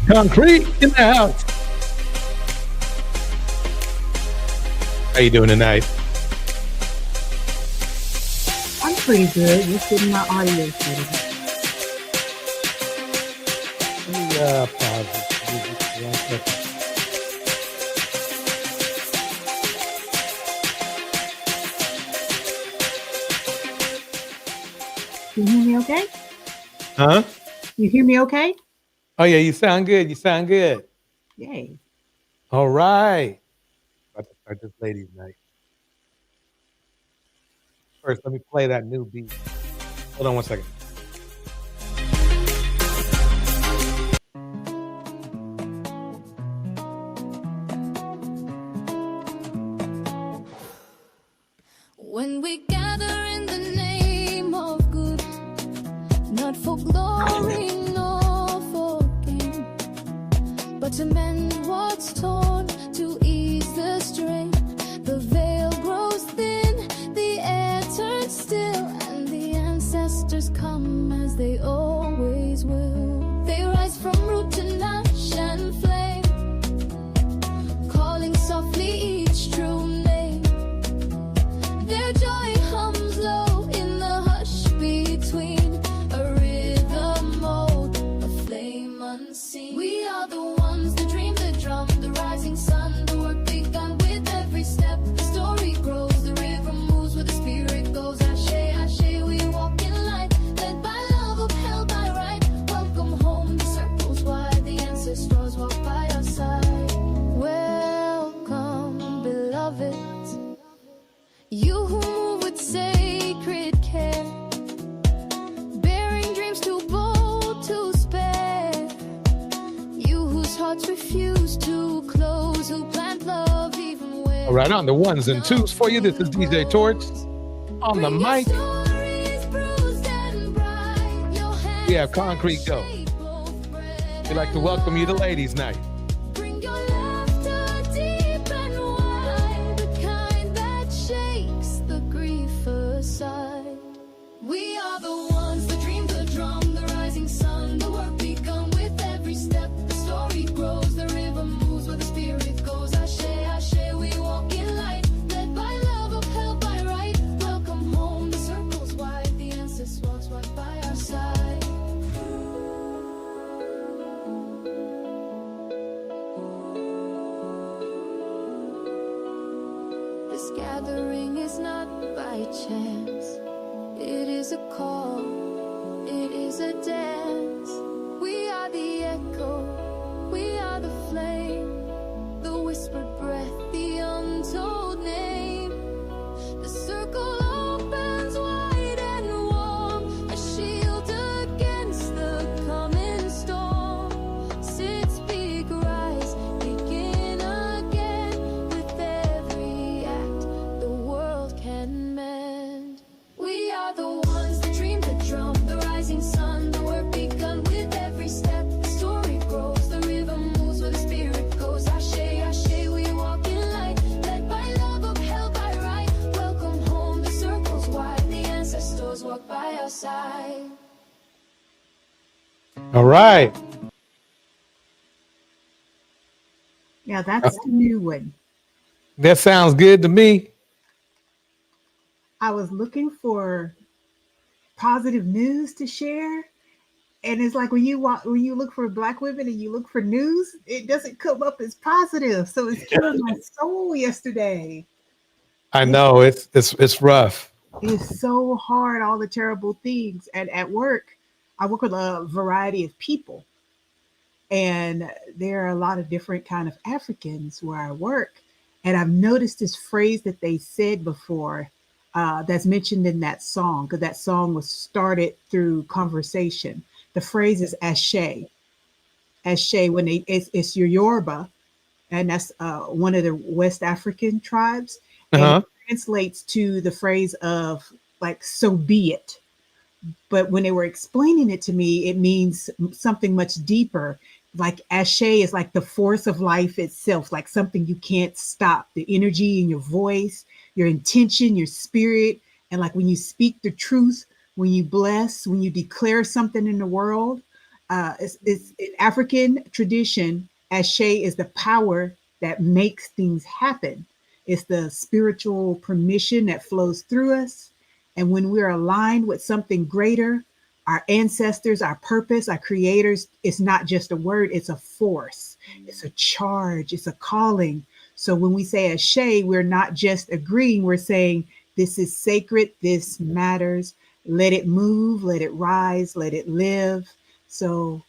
Concrete in the house. How you doing tonight? I'm pretty good. Just getting my audio setting. Let me pause this. One second. Can you hear me okay? Huh? You hear me okay? Oh yeah, you sound good. You sound good. Yay. All right. About to start this ladies' night. First, let me play that new beat. Hold on one second. When we gather in the name of good, not for glory nor for gain, but to mend what's torn, to ease the strain. The veil grows thin, the air turns still, and the ancestors come as they always will. They rise from root to ash and flame, calling softly each true name. Their joy hums low in the hush between, a rhythm old, a flame unseen. We are the ones that dream the drum, the rising sun, the work begun with every step. The story grows, the river moves where the spirit goes. Ashe, ashe, we walk in light, led by love, upheld by right. Welcome home, the circles wide, the ancestors walk by our side. Welcome, beloved, you who move with sacred care, bearing dreams too bold to spare. You whose hearts refuse to close, who plant love even where. All right, on the ones and twos for you. This is DJ Torch on the mic. We have Concrete Go. We'd like to welcome you to Ladies' Night. Bring your laughter deep and wide, the kind that shakes the grief aside. We are the ones that dream the drum, the rising sun, the work begun with every step. The story grows, the river moves where the spirit goes. Ashe, ashe, we walk in light, led by love, upheld by right. Welcome home, the circles wide, the ancestors walk by our side. This gathering is not by chance, it is a call by your side. All right. Yeah, that's the new one. That sounds good to me. I was looking for positive news to share. And it's like when you look for black women and you look for news, it doesn't come up as positive. So it's killing my soul yesterday. I know it's rough. It's so hard, all the terrible things. And at work, I work with a variety of people. And there are a lot of different kind of Africans where I work. And I've noticed this phrase that they said before that's mentioned in that song, because that song was started through conversation. The phrase is ashe. Ashe, when it's your Yoruba, and that's one of the West African tribes. And it Uh-huh. translates to the phrase of like, so be it. But when they were explaining it to me, it means something much deeper. Like ashe is like the force of life itself, like something you can't stop. The energy in your voice, your intention, your spirit, and like when you speak the truth, when you bless, when you declare something in the world. It's in African tradition. Ashe is the power that makes things happen. It's the spiritual permission that flows through us, and when we're aligned with something greater, our ancestors, our purpose, our creators, it's not just a word, it's a force, it's a charge, it's a calling. So when we say Ashe, we're not just agreeing, we're saying, this is sacred, this matters. Let it move, let it rise, let it live. So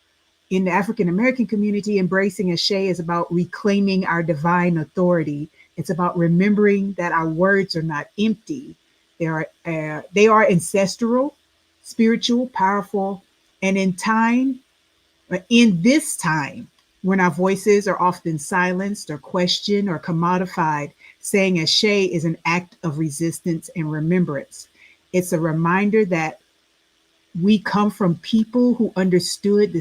in the African American community, embracing Ashe is about reclaiming our divine authority. It's about remembering that our words are not empty. They are ancestral, spiritual, powerful, and in this time, when our voices are often silenced or questioned or commodified, saying Ashe is an act of resistance and remembrance. It's a reminder that we come from people who understood the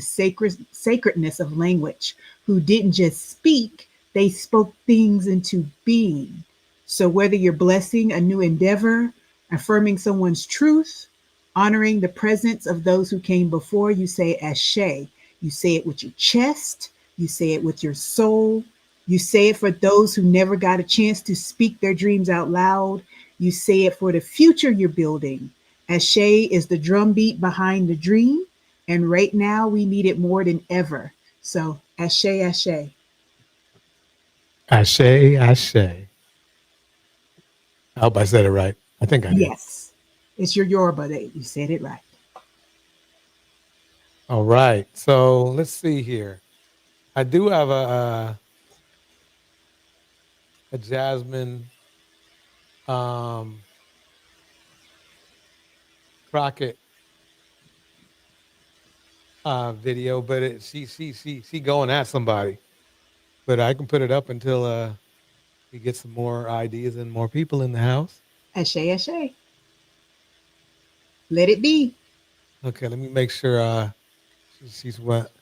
sacredness of language, who didn't just speak, they spoke things into being. So whether you're blessing a new endeavor, affirming someone's truth, honoring the presence of those who came before, you say ashe. You say it with your chest, you say it with your soul, you say it for those who never got a chance to speak their dreams out loud, you say it for the future you're building. Ashe is the drumbeat behind the dream, and right now we need it more than ever. So, ashe, ashe. Ashe, ashe. I hope I said it right. I think I did. Yes, it's your Yoruba day. You said it right. All right. So let's see here. I do have a Jasmine um, Crockett video, but she going at somebody. But I can put it up until we get some more ideas and more people in the house. Ashe, ashe. Let it be. Okay, let me make sure she's what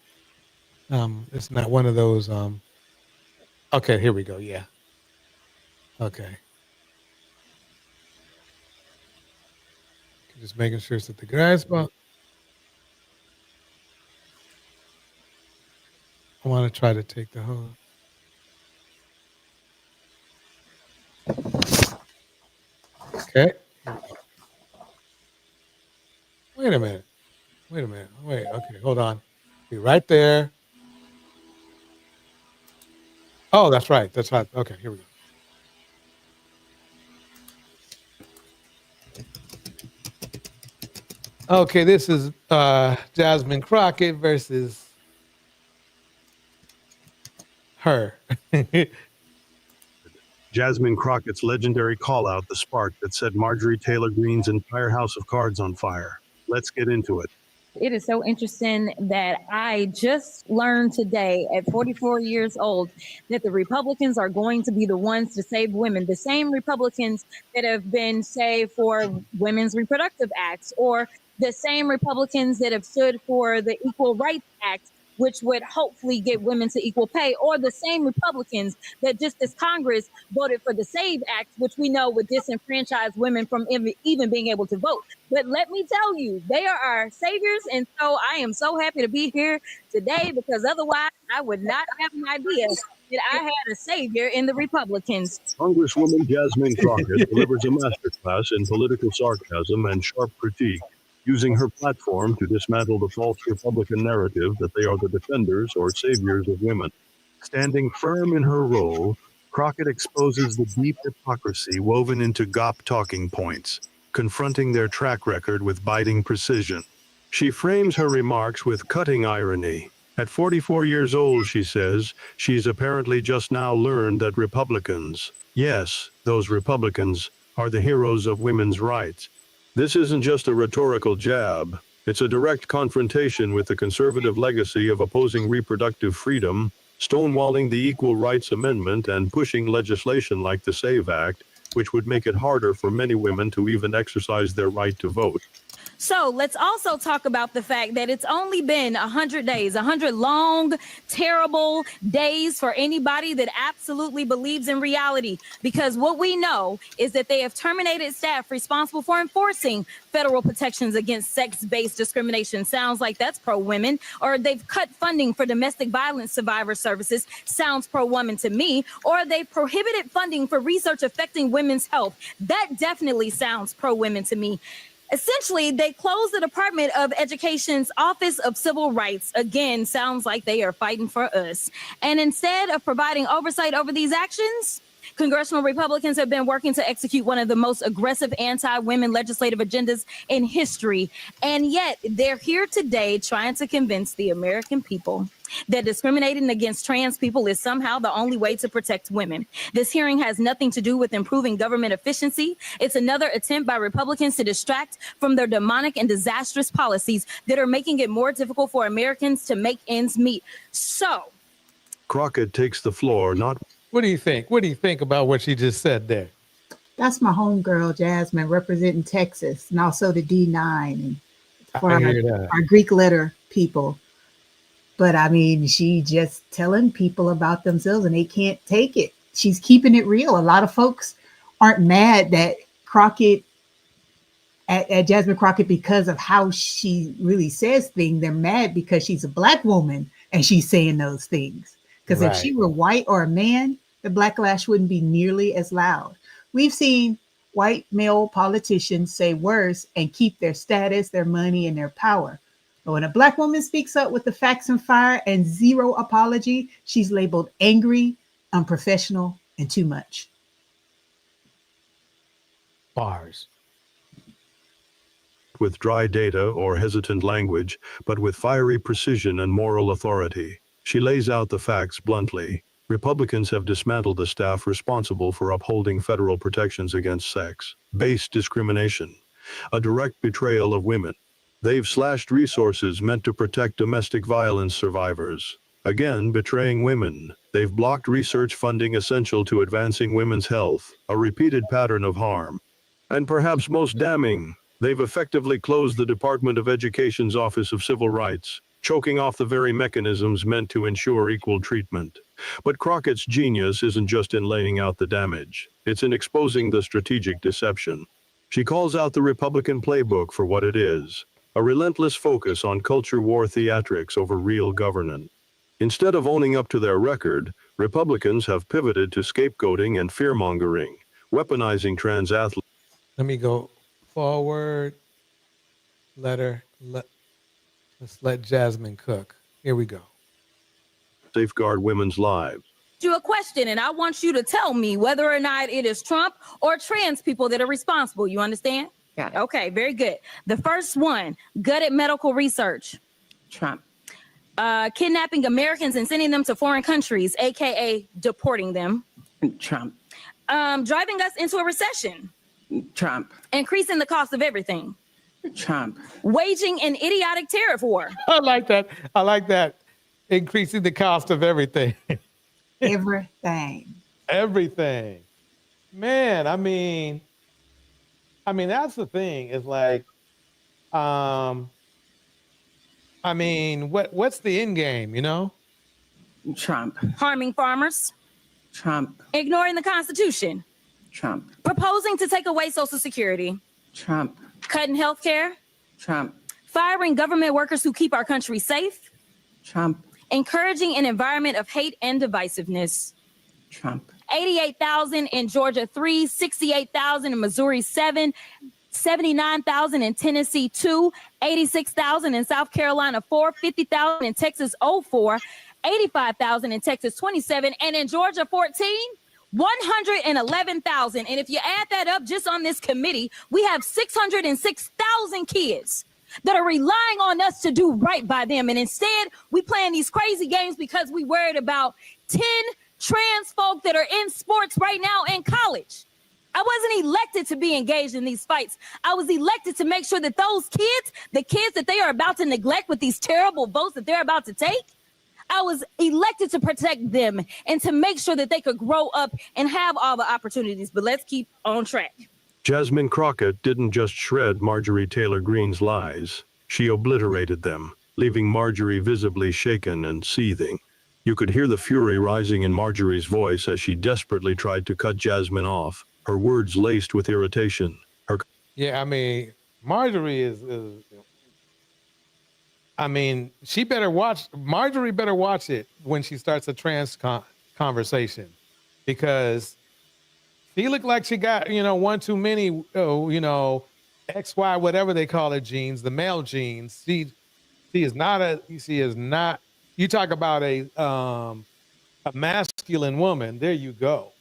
it's not one of those okay, here we go. Yeah. Okay. Just making sure it's at the good spot. I want to try to take the whole. Okay. Wait a minute. Wait a minute. Wait. Okay. Hold on. Be right there. Oh, that's right. That's right. Okay. Here we go. Okay. This is Jasmine Crockett versus her. Jasmine Crockett's legendary call-out, the spark that set Marjorie Taylor Greene's entire house of cards on fire. Let's get into it. It is so interesting that I just learned today at 44 years old that the Republicans are going to be the ones to save women. The same Republicans that have been, say, for women's reproductive acts, or the same Republicans that have stood for the Equal Rights Act which would hopefully get women to equal pay, or the same Republicans that just this Congress voted for the SAVE Act, which we know would disenfranchise women from even being able to vote. But let me tell you, they are our saviors. And so I am so happy to be here today, because otherwise I would not have an idea that I had a savior in the Republicans. Congresswoman Jasmine Crockett delivers a masterclass in political sarcasm and sharp critique, using her platform to dismantle the false Republican narrative that they are the defenders or saviors of women. Standing firm in her role, Crockett exposes the deep hypocrisy woven into GOP talking points, confronting their track record with biting precision. She frames her remarks with cutting irony. At 44 years old, she says, she's apparently just now learned that Republicans, yes, those Republicans, are the heroes of women's rights. This isn't just a rhetorical jab. It's a direct confrontation with the conservative legacy of opposing reproductive freedom, stonewalling the Equal Rights Amendment, and pushing legislation like the SAVE Act, which would make it harder for many women to even exercise their right to vote. So let's also talk about the fact that it's only been 100 days, 100 long, terrible days for anybody that absolutely believes in reality. Because what we know is that they have terminated staff responsible for enforcing federal protections against sex-based discrimination. Sounds like that's pro-women. Or they've cut funding for domestic violence survivor services. Sounds pro-woman to me. Or they've prohibited funding for research affecting women's health. That definitely sounds pro-women to me. Essentially, they closed the Department of Education's Office of Civil Rights. Again, sounds like they are fighting for us. And instead of providing oversight over these actions, congressional Republicans have been working to execute one of the most aggressive anti-women legislative agendas in history. And yet they're here today trying to convince the American people that discriminating against trans people is somehow the only way to protect women. This hearing has nothing to do with improving government efficiency. It's another attempt by Republicans to distract from their demonic and disastrous policies that are making it more difficult for Americans to make ends meet. So Crockett takes the floor, not What do you think? What do you think about what she just said there? That's my homegirl, Jasmine, representing Texas, and also the D9 and for I hear that. our Greek letter people. But I mean, she just telling people about themselves and they can't take it. She's keeping it real. A lot of folks aren't mad that Crockett at Jasmine Crockett because of how she really says things. They're mad because she's a black woman and she's saying those things. Because if she were white or a man, the backlash wouldn't be nearly as loud. We've seen white male politicians say worse and keep their status, their money, and their power. But when a black woman speaks up with the facts and fire and zero apology, she's labeled angry, unprofessional, and too much. Bars. with dry data or hesitant language, but with fiery precision and moral authority. She lays out the facts bluntly. Republicans have dismantled the staff responsible for upholding federal protections against sex-based discrimination, a direct betrayal of women. They've slashed resources meant to protect domestic violence survivors, again betraying women. They've blocked research funding essential to advancing women's health, a repeated pattern of harm. And perhaps most damning, they've effectively closed the Department of Education's Office of Civil Rights, choking off the very mechanisms meant to ensure equal treatment. But Crockett's genius isn't just in laying out the damage, it's in exposing the strategic deception. She calls out the Republican playbook for what it is, a relentless focus on culture war theatrics over real governance. Instead of owning up to their record, Republicans have pivoted to scapegoating and fearmongering, weaponizing trans athletes. Let me go forward. Let's let Jasmine cook. Here we go. Safeguard women's lives. You a question, and I want you to tell me whether or not it is Trump or trans people that are responsible. You understand? Got it. Okay, very good. The first one, gutted medical research. Trump. Kidnapping Americans and sending them to foreign countries, aka deporting them. Trump. Driving us into a recession. Trump. Increasing the cost of everything. Trump. Waging an idiotic tariff war. I like that. I like that. Increasing the cost of everything. Everything. Everything. Man, I mean, that's the thing. Is like, I I mean, what's the end game, you know? Trump, Harming farmers, Trump, ignoring the Constitution, Trump, proposing to take away Social Security, Trump, cutting health care, Trump, firing government workers who keep our country safe, Trump, encouraging an environment of hate and divisiveness. Trump, 88,000 in Georgia, 3, 68,000 in Missouri, 7, 79,000 in Tennessee, 2, 86,000 in South Carolina, 4, 50,000 in Texas, 04, 85,000 in Texas, 27, and in Georgia, 14, 111,000. And if you add that up just on this committee, we have 606,000 kids that are relying on us to do right by them. And instead, we playing these crazy games because we worried about 10 trans folk that are in sports right now in college. I wasn't elected to be engaged in these fights. I was elected to make sure that those kids, the kids that they are about to neglect with these terrible votes that they're about to take, I was elected to protect them and to make sure that they could grow up and have all the opportunities. But let's keep on track. Jasmine Crockett didn't just shred Marjorie Taylor Greene's lies. She obliterated them, leaving Marjorie visibly shaken and seething. You could hear the fury rising in Marjorie's voice as she desperately tried to cut Jasmine off, her words laced with irritation. Yeah, I mean, Marjorie is I mean, Marjorie better watch it when she starts a trans conversation, because she looked like she got, one too many, XY, whatever they call it, genes, the male genes. She is not, you talk about a masculine woman. There you go.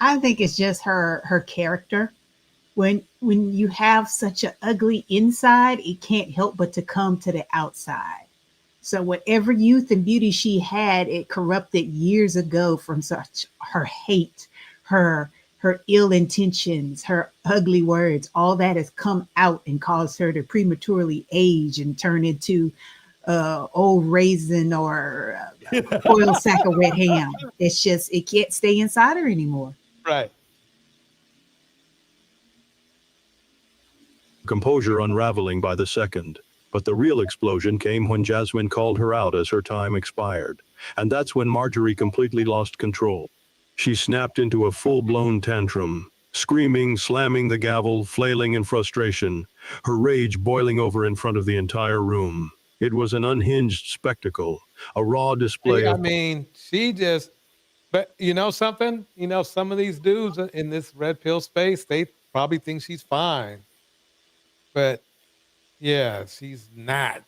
I think it's just her character. When you have such an ugly inside, it can't help but to come to the outside. So whatever youth and beauty she had, it corrupted years ago from such her hate, her ill intentions, her ugly words. All that has come out and caused her to prematurely age and turn into old raisin or boiled sack of wet ham. It's just, it can't stay inside her anymore. Right. Composure unraveling by the second. But the real explosion came when Jasmine called her out as her time expired. And that's when Marjorie completely lost control. She snapped into a full-blown tantrum, screaming, slamming the gavel, flailing in frustration, her rage boiling over in front of the entire room. It was an unhinged spectacle, a raw display of... I mean, but you know something? Some of these dudes in this red pill space, they probably think she's fine. But yeah, she's not.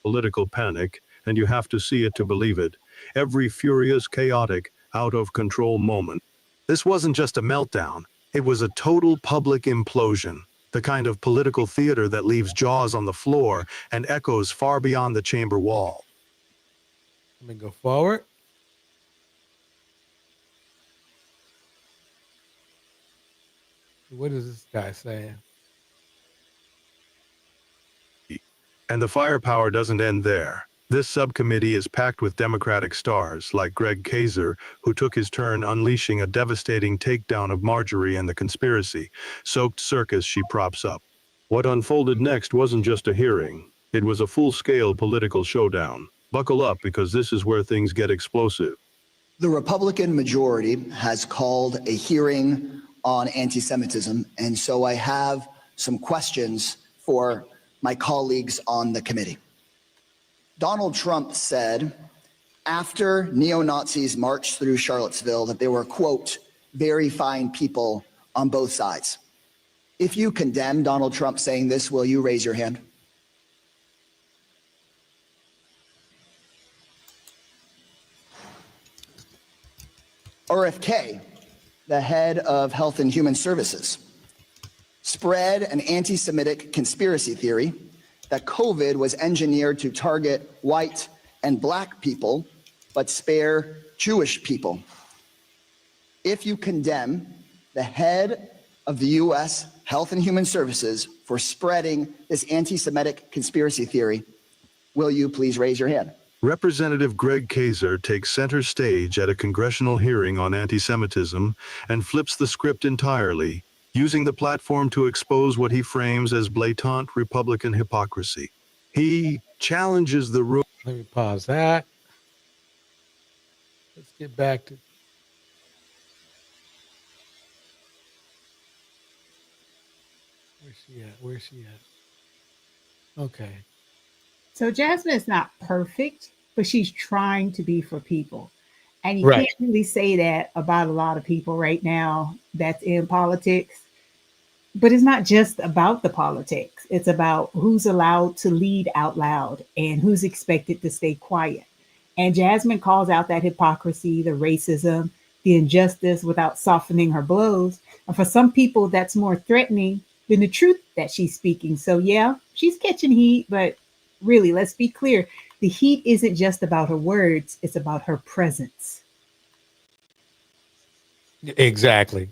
Political panic, and you have to see it to believe it. Every furious, chaotic, out-of-control moment. This wasn't just a meltdown. It was a total public implosion. The kind of political theater that leaves jaws on the floor and echoes far beyond the chamber wall. Let me go forward. What is this guy saying? And the firepower doesn't end there. This subcommittee is packed with Democratic stars like Greg Kaiser, who took his turn unleashing a devastating takedown of Marjorie and the conspiracy-soaked circus she props up. What unfolded next wasn't just a hearing. It was a full-scale political showdown. Buckle up, because this is where things get explosive. The Republican majority has called a hearing on anti-Semitism, and so I have some questions for my colleagues on the committee. Donald Trump said after neo-Nazis marched through Charlottesville that they were, quote, very fine people on both sides. If you condemn Donald Trump saying this, will you raise your hand? RFK, the head of Health and Human Services, spread an anti-Semitic conspiracy theory that COVID was engineered to target white and black people, but spare Jewish people. If you condemn the head of the U.S. Health and Human Services for spreading this anti-Semitic conspiracy theory, will you please raise your hand? Representative Greg Kaiser takes center stage at a congressional hearing on anti-Semitism and flips the script entirely, using the platform to expose what he frames as blatant Republican hypocrisy. He challenges the rule. Let me pause that. Let's get back to. Where's she at? Where's she at? Okay. So Jasmine is not perfect, but she's trying to be for people. And you Right. can't really say that about a lot of people right now that's in politics. But it's not just about the politics. It's about who's allowed to lead out loud and who's expected to stay quiet. And Jasmine calls out that hypocrisy, the racism, the injustice without softening her blows. And for some people, that's more threatening than the truth that she's speaking. So, yeah, she's catching heat, but really, let's be clear, the heat isn't just about her words, it's about her presence. Exactly.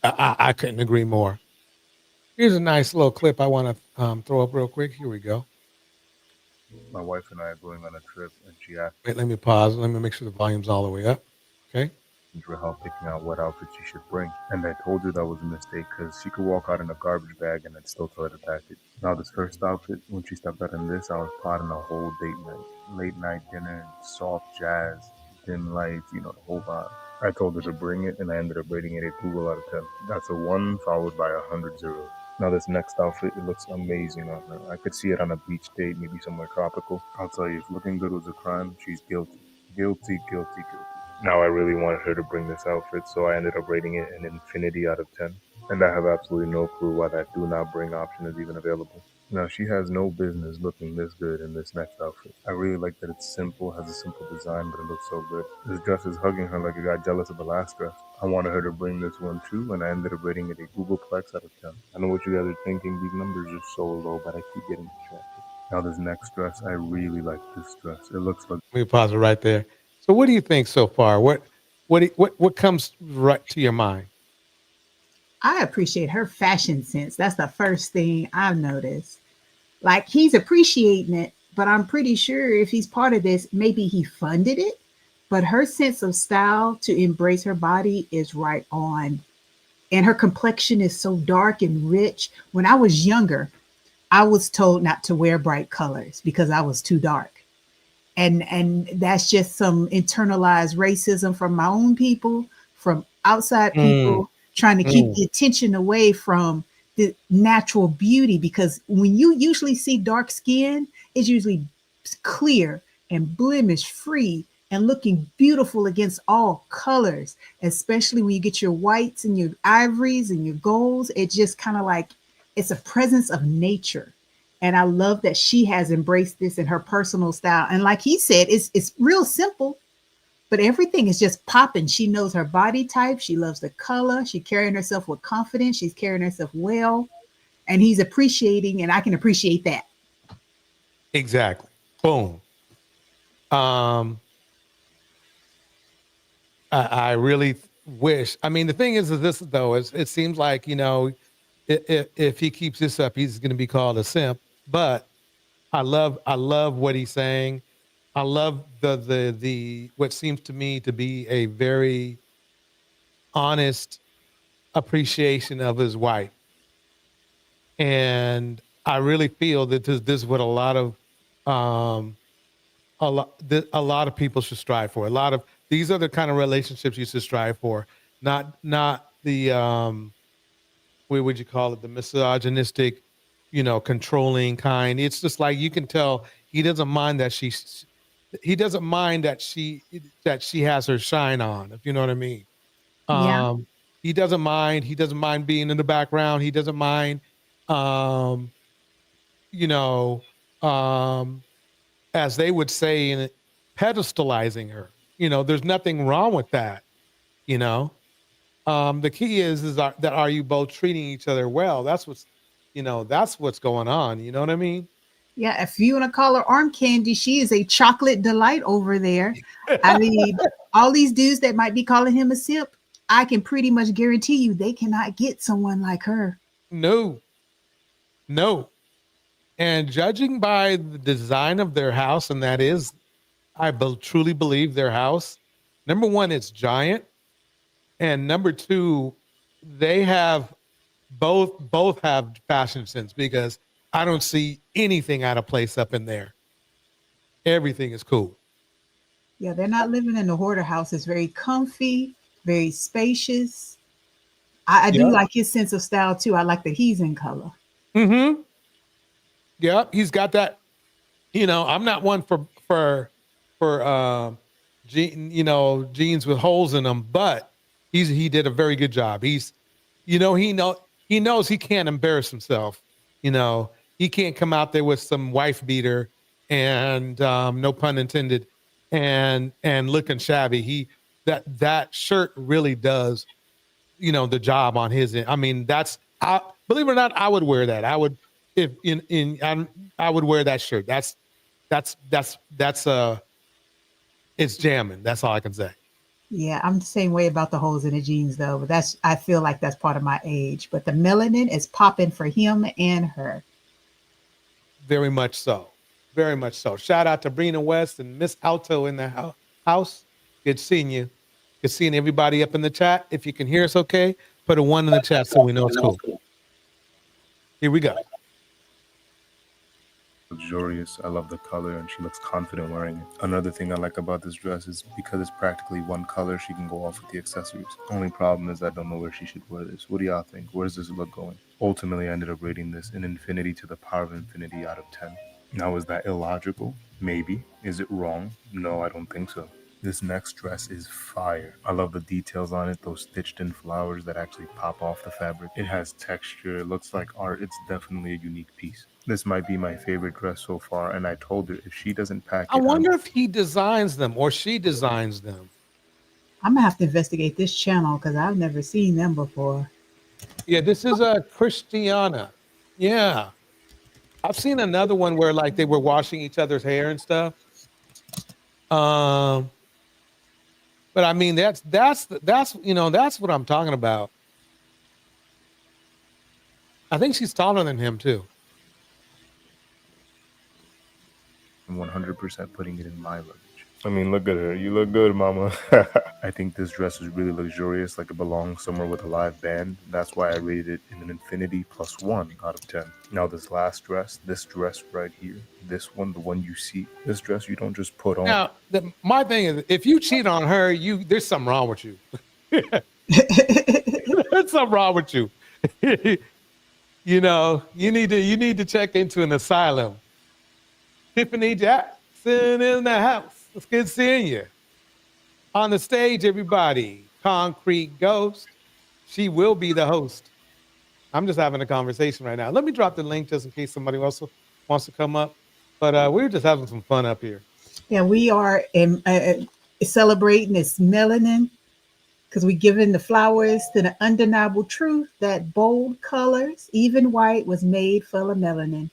I couldn't agree more. Here's a nice little clip I want to throw up real quick. Here we go. My wife and I are going on a trip, and she asked Wait, let me pause. Let me make sure the volume's all the way up. Okay. me for help picking out what outfit she should bring. And I told her that was a mistake because she could walk out in a garbage bag and I'd still tell her to pack it. Now, this first outfit, when she stepped out in this, I was plotting a whole date night. Late night dinner, soft jazz, dim lights, the whole vibe. I told her to bring it, and I ended up rating it a Google out of 10. That's a 1 followed by 100 zeros. Now this next outfit, it looks amazing on her. I could see it on a beach date, maybe somewhere tropical. I'll tell you, if looking good was a crime, she's guilty. Guilty, guilty, guilty. Now I really wanted her to bring this outfit, so I ended up rating it an infinity out of 10. And I have absolutely no clue why that do not bring option is even available. Now she has no business looking this good in this next outfit. I really like that it's simple, has a simple design, but it looks so good. This dress is hugging her like a guy jealous of the last dress. I wanted her to bring this one too, and I ended up rating it a Googleplex out of 10. I know what you guys are thinking, these numbers are so low, but I keep getting distracted. Now this next dress, I really like this dress. It looks like. Let me pause it right there. So, what do you think so far? What comes right to your mind? I appreciate her fashion sense. That's the first thing I've noticed. Like he's appreciating it, but I'm pretty sure if he's part of this, maybe he funded it. But her sense of style to embrace her body is right on. And her complexion is so dark and rich. When I was younger, I was told not to wear bright colors because I was too dark. And that's just some internalized racism from my own people, from outside Mm, people trying to keep mm, the attention away from the natural beauty, because when you usually see dark skin, it's usually clear and blemish free and looking beautiful against all colors, especially when you get your whites and your ivories and your golds. It's just kind of like it's a presence of nature. And I love that she has embraced this in her personal style. And like he said, it's real simple, but everything is just popping. She knows her body type. She loves the color. She's carrying herself with confidence. She's carrying herself well. And he's appreciating, and I can appreciate that. exactly. Boom. Um, I really wish. I mean, the thing is this though, is it seems like if he keeps this up, he's going to be called a simp. But I love what he's saying. I love the what seems to me to be a very honest appreciation of his wife, and I really feel that this is what um a lot of people should strive for. A lot of these are the kind of relationships you should strive for, not the what would you call it, the misogynistic, controlling kind. It's just like you can tell he doesn't mind that he doesn't mind that she has her shine on, if you know what I mean. Yeah. Um, he doesn't mind being in the background. He doesn't mind, um, you know, um, as they would say, in pedestalizing her. There's nothing wrong with that. You know, the key that are you both treating each other well? That's what's going on. You know what I mean? Yeah. If you want to call her arm candy, she is a chocolate delight over there. I mean, all these dudes that might be calling him a simp, I can pretty much guarantee you they cannot get someone like her. No, no. And judging by the design of their house, and that is, truly believe their house. Number one, it's giant, and number two, they have both have fashion sense because I don't see anything out of place up in there. Everything is cool. Yeah, they're not living in the hoarder house. It's very comfy, very spacious. I do Yep. like his sense of style too. I like that he's in color. Mm-hmm. Yep. He's got that. I'm not one for jeans with holes in them, but he did a very good job. He knows he can't embarrass himself. You know, he can't come out there with some wife beater and no pun intended, and looking shabby. That shirt really does the job on his end. I mean, I believe it or not, I would wear that. I would if in I would wear that shirt. That's it's jamming. That's all I can say. Yeah, I'm the same way about the holes in the jeans though, but I feel like that's part of my age. But the melanin is popping for him and her. Very much so. Very much so. Shout out to Brina West and Miss Alto in the house. Good seeing you. Good seeing everybody up in the chat. If you can hear us okay, put a 1 in the chat so we know it's cool. Here we go. Luxurious. I love the color and she looks confident wearing it. Another thing I like about this dress is because it's practically one color, she can go off with the accessories. Only problem is I don't know where she should wear this. What do y'all think? Where's this look going? Ultimately, I ended up rating this an infinity to the power of infinity out of 10. Now, is that illogical? Maybe. Is it wrong? No, I don't think so. This next dress is fire. I love the details on it, those stitched in flowers that actually pop off the fabric. It has texture, it looks like art. It's definitely a unique piece. This might be my favorite dress so far, and I told her if she doesn't pack I it, wonder if he designs them or she designs them. I'm gonna have to investigate this channel because I've never seen them before. Yeah, this is a Christiana. Yeah. I've seen another one where like they were washing each other's hair and stuff. But I mean that's what I'm talking about. I think she's taller than him too. I'm 100% putting it in my luggage. I mean, look at her. You look good, mama. I think this dress is really luxurious, like it belongs somewhere with a live band. That's why I rated it in an infinity +1 out of 10. Now, this dress right here, this one, the one you see, this dress you don't just put on. Now, my thing is, if you cheat on her, there's something wrong with you. There's something wrong with you. You need to check into an asylum. Tiffany Jackson in the house. It's good seeing you. On the stage, everybody. Concrete Ghost. She will be the host. I'm just having a conversation right now. Let me drop the link just in case somebody else wants to come up. But we're just having some fun up here. Yeah, we are celebrating this melanin because we're giving the flowers to the undeniable truth that bold colors, even white, was made full of melanin.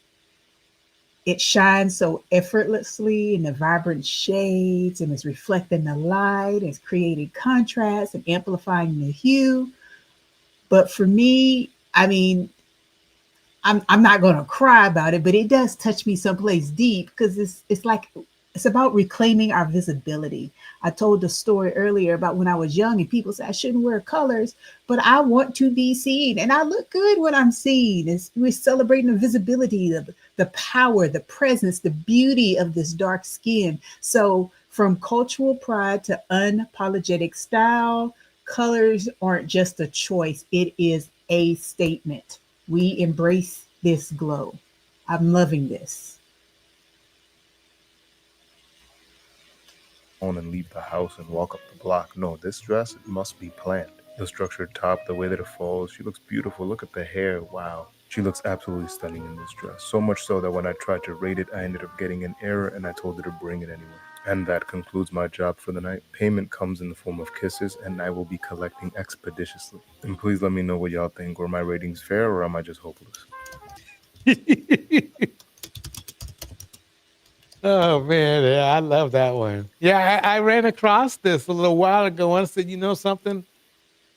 It shines so effortlessly in the vibrant shades and is reflecting the light, it's creating contrast and amplifying the hue. But for me, I mean, I'm not gonna cry about it, but it does touch me someplace deep because it's like it's about reclaiming our visibility. I told the story earlier about when I was young and people said I shouldn't wear colors, but I want to be seen and I look good when I'm seen. We're celebrating the visibility, the power, the presence, the beauty of this dark skin. So from cultural pride to unapologetic style, colors aren't just a choice, it is a statement. We embrace this glow. I'm loving this. And leave the house and walk up the block. No, this dress must be planned. The structured top, the way that it falls, she looks beautiful. Look at the hair. Wow. She looks absolutely stunning in this dress. So much so that when I tried to rate it, I ended up getting an error and I told her to bring it anyway. And that concludes my job for the night. Payment comes in the form of kisses and I will be collecting expeditiously. And please let me know what y'all think. Were my ratings fair or am I just hopeless? Oh man, yeah, I love that one. Yeah, I ran across this a little while ago and I said, you know something?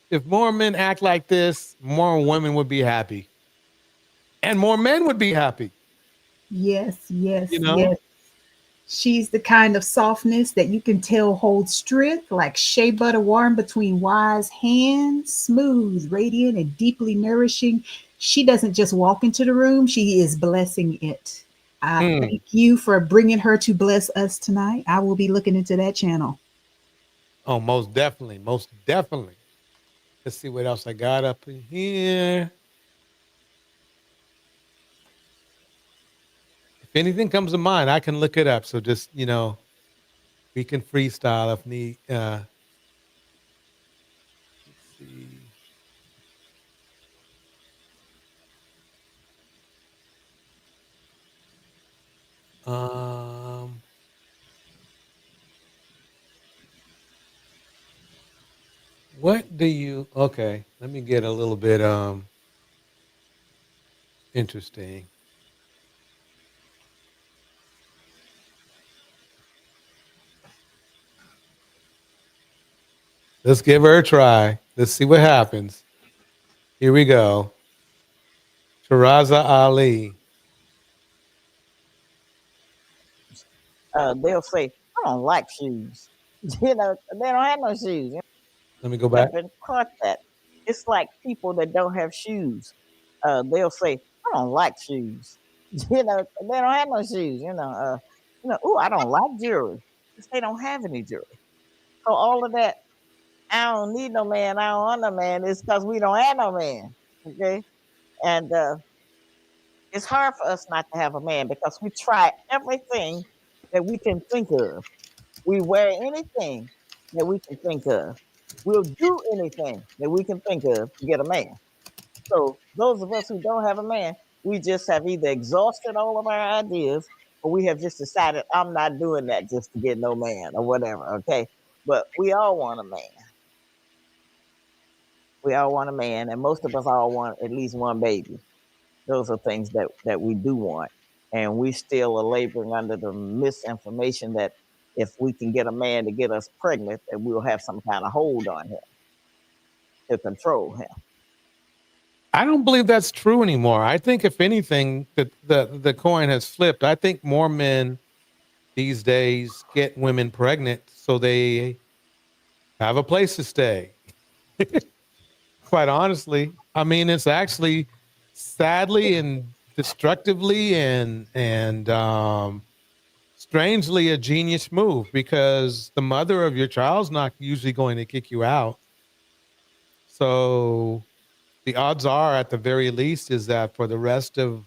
If more men act like this, more women would be happy. And more men would be happy. Yes, yes, You know? yes. She's the kind of softness that you can tell holds strength, like shea butter warm between wise hands, smooth, radiant, and deeply nourishing. she doesn't just walk into the room, she is blessing it. Mm. Thank you for bringing her to bless us tonight. I will be looking into that channel. Oh, most definitely. Most definitely. Let's see what else I got up in here. If anything comes to mind, I can look it up. So just, we can freestyle if need. Let's see. Um, what do you? Okay, let me get a little bit interesting. Let's give her a try. Let's see what happens. Here we go. Taraza Ali. They'll say, I don't like shoes. They don't have no shoes. Let me go I've back. been caught that. It's like people that don't have shoes. They'll say, I don't like shoes. They don't have no shoes. Oh, I don't like jewelry. Because they don't have any jewelry. So all of that, I don't need no man, I don't want no man, it's because we don't have no man. Okay. And it's hard for us not to have a man because we try everything that we can think of. We wear anything that we can think of. We'll do anything that we can think of to get a man. So those of us who don't have a man, we just have either exhausted all of our ideas or we have just decided I'm not doing that just to get no man or whatever. Okay. But we all want a man. We all want a man, and most of us all want at least one baby. Those are things that we do want, and we still are laboring under the misinformation that if we can get a man to get us pregnant, that we'll have some kind of hold on him to control him. I don't believe that's true anymore. I think if anything, the coin has flipped. I think more men these days get women pregnant so they have a place to stay. Quite honestly, I mean, it's actually sadly and destructively and strangely a genius move because the mother of your child's not usually going to kick you out. So the odds are, at the very least, is that for the rest of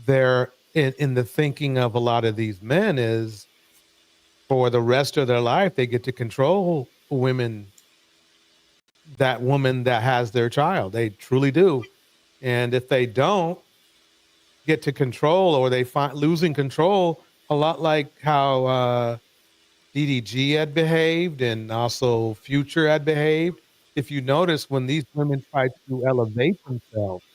their in the thinking of a lot of these men is for the rest of their life they get to control that woman that has their child. They truly do. And if they don't get to control or they find losing control, a lot like how DDG had behaved and also Future had behaved. If you notice, when these women try to elevate themselves,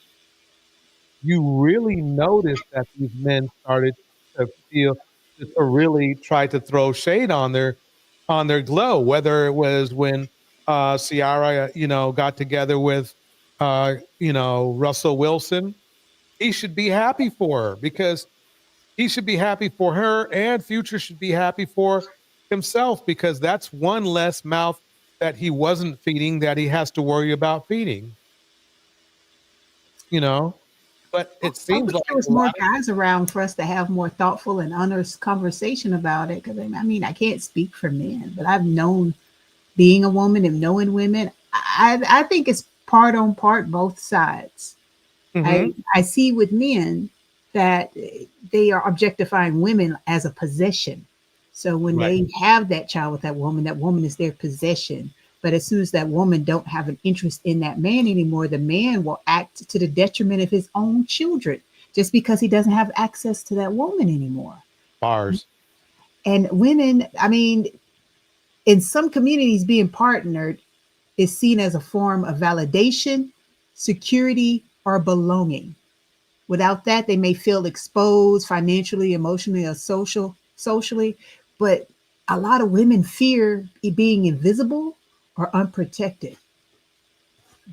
you really notice that these men started to feel to really try to throw shade on their glow, whether it was when Ciara, got together with Russell Wilson. He should be happy for her because he should be happy for her, and Future should be happy for himself because that's one less mouth that he wasn't feeding that he has to worry about feeding. But it I seems wish like there was a more lot guys around for us to have more thoughtful and honest conversation about it. Because I mean, I can't speak for men, but I've known being a woman and knowing women. I think it's part on part, both sides. Mhm. I see with men that they are objectifying women as a possession. So when Right. they have that child with that woman is their possession. But as soon as that woman don't have an interest in that man anymore, the man will act to the detriment of his own children just because he doesn't have access to that woman anymore. Bars. And women, I mean, in some communities, being partnered is seen as a form of validation, security, or belonging. Without that, they may feel exposed financially, emotionally, or socially. But a lot of women fear being invisible or unprotected.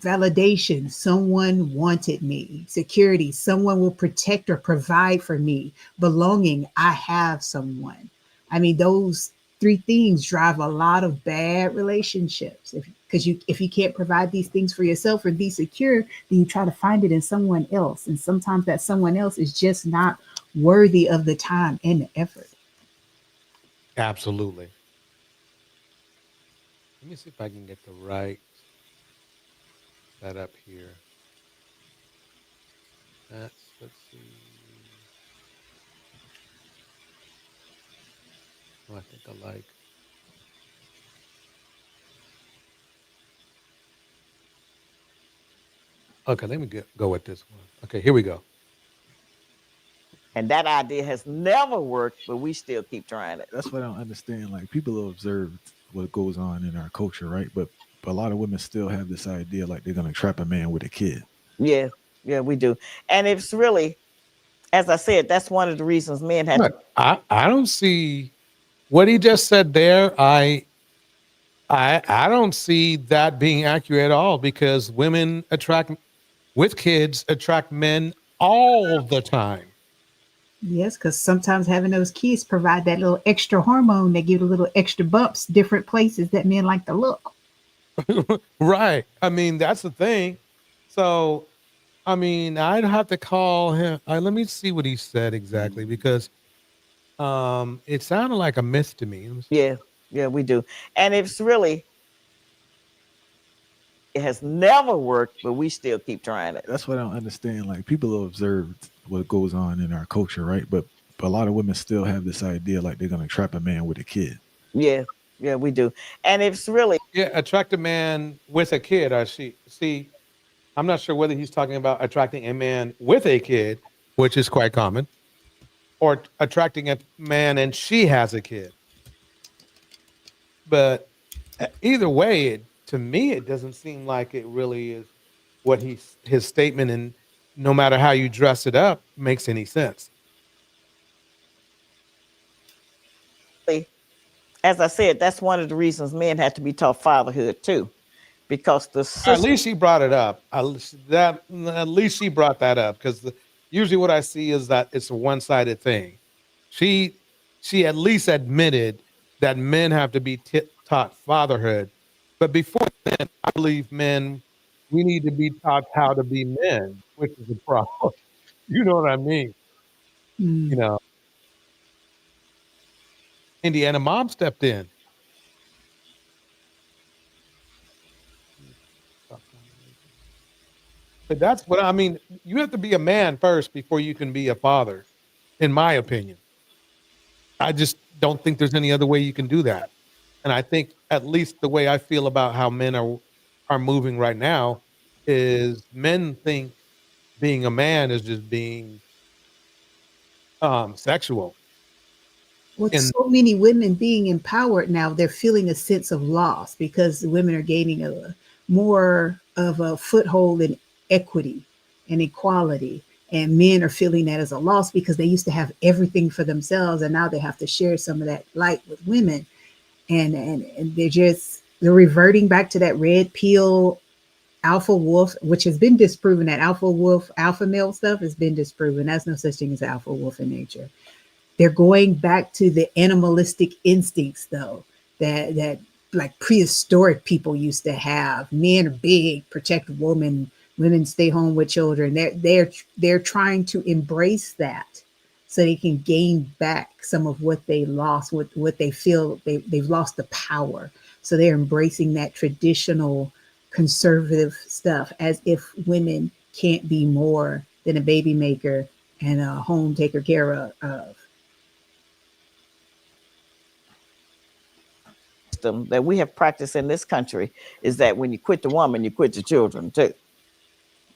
Validation, someone wanted me. Security, someone will protect or provide for me. Belonging, I have someone. I mean, those three things drive a lot of bad relationships. Because if you can't provide these things for yourself or be secure, then you try to find it in someone else, and sometimes that someone else is just not worthy of the time and the effort. Absolutely. Let me see if I can get the right setup here. Let's see. Oh, I think I like. Okay, let me go with this one. Okay, here we go. And that idea has never worked, but we still keep trying it. That's what I don't understand. Like people will observe what goes on in our culture, right? But a lot of women still have this idea like they're gonna trap a man with a kid. Yeah, yeah, we do. And it's really, as I said, that's one of the reasons men had to. But I don't see what he just said there. I don't see that being accurate at all, because women with kids attract men all the time. Yes, because sometimes having those kids provide that little extra hormone that give a little extra bumps, different places that men like to look. Right. I mean, that's the thing. So, I mean, I'd have to call him. Let me see what he said exactly, because it sounded like a myth to me. Let me see. Yeah, yeah, we do. And it's really, it has never worked, but we still keep trying it. That's what I don't understand. Like people will observe what goes on in our culture, right? But a lot of women still have this idea like they're gonna trap a man with a kid. Yeah, yeah, we do. And it's really, Yeah, attract a man with a kid. I see. I'm not sure whether he's talking about attracting a man with a kid, which is quite common, or attracting a man and she has a kid. But either way, to me, it doesn't seem like it really is what his statement, and no matter how you dress it up, makes any sense. as I said, that's one of the reasons men have to be taught fatherhood too, because the At system. least she brought it up. At least she brought that up, because usually what I see is that it's a one-sided thing. She she at least admitted that men have to be taught fatherhood, but before then, I believe men, we need to be taught how to be men, which is a problem. You know what I mean? You Mm. know, Indiana mom stepped in. But that's what I mean. You have to be a man first before you can be a father, in my opinion. I just don't think there's any other way you can do that. And I think, at least the way I feel about how men are moving right now, is men think being a man is just being sexual. With And so many women being empowered now, they're feeling a sense of loss because women are gaining a more of a foothold in equity and equality. And men are feeling that as a loss because they used to have everything for themselves, and now they have to share some of that light with women. And they're reverting back to that red pill alpha wolf, which has been disproven. That alpha wolf, alpha male stuff has been disproven. There's no such thing as alpha wolf in nature. They're going back to the animalistic instincts, though, that like prehistoric people used to have. Men are big, protect women, women stay home with children. They're trying to embrace that so they can gain back some of what they lost, what they feel they've lost the power. So they're embracing that traditional conservative stuff as if women can't be more than a baby maker and a home taker care of. That we have practiced in this country is that when you quit the woman, you quit the children too.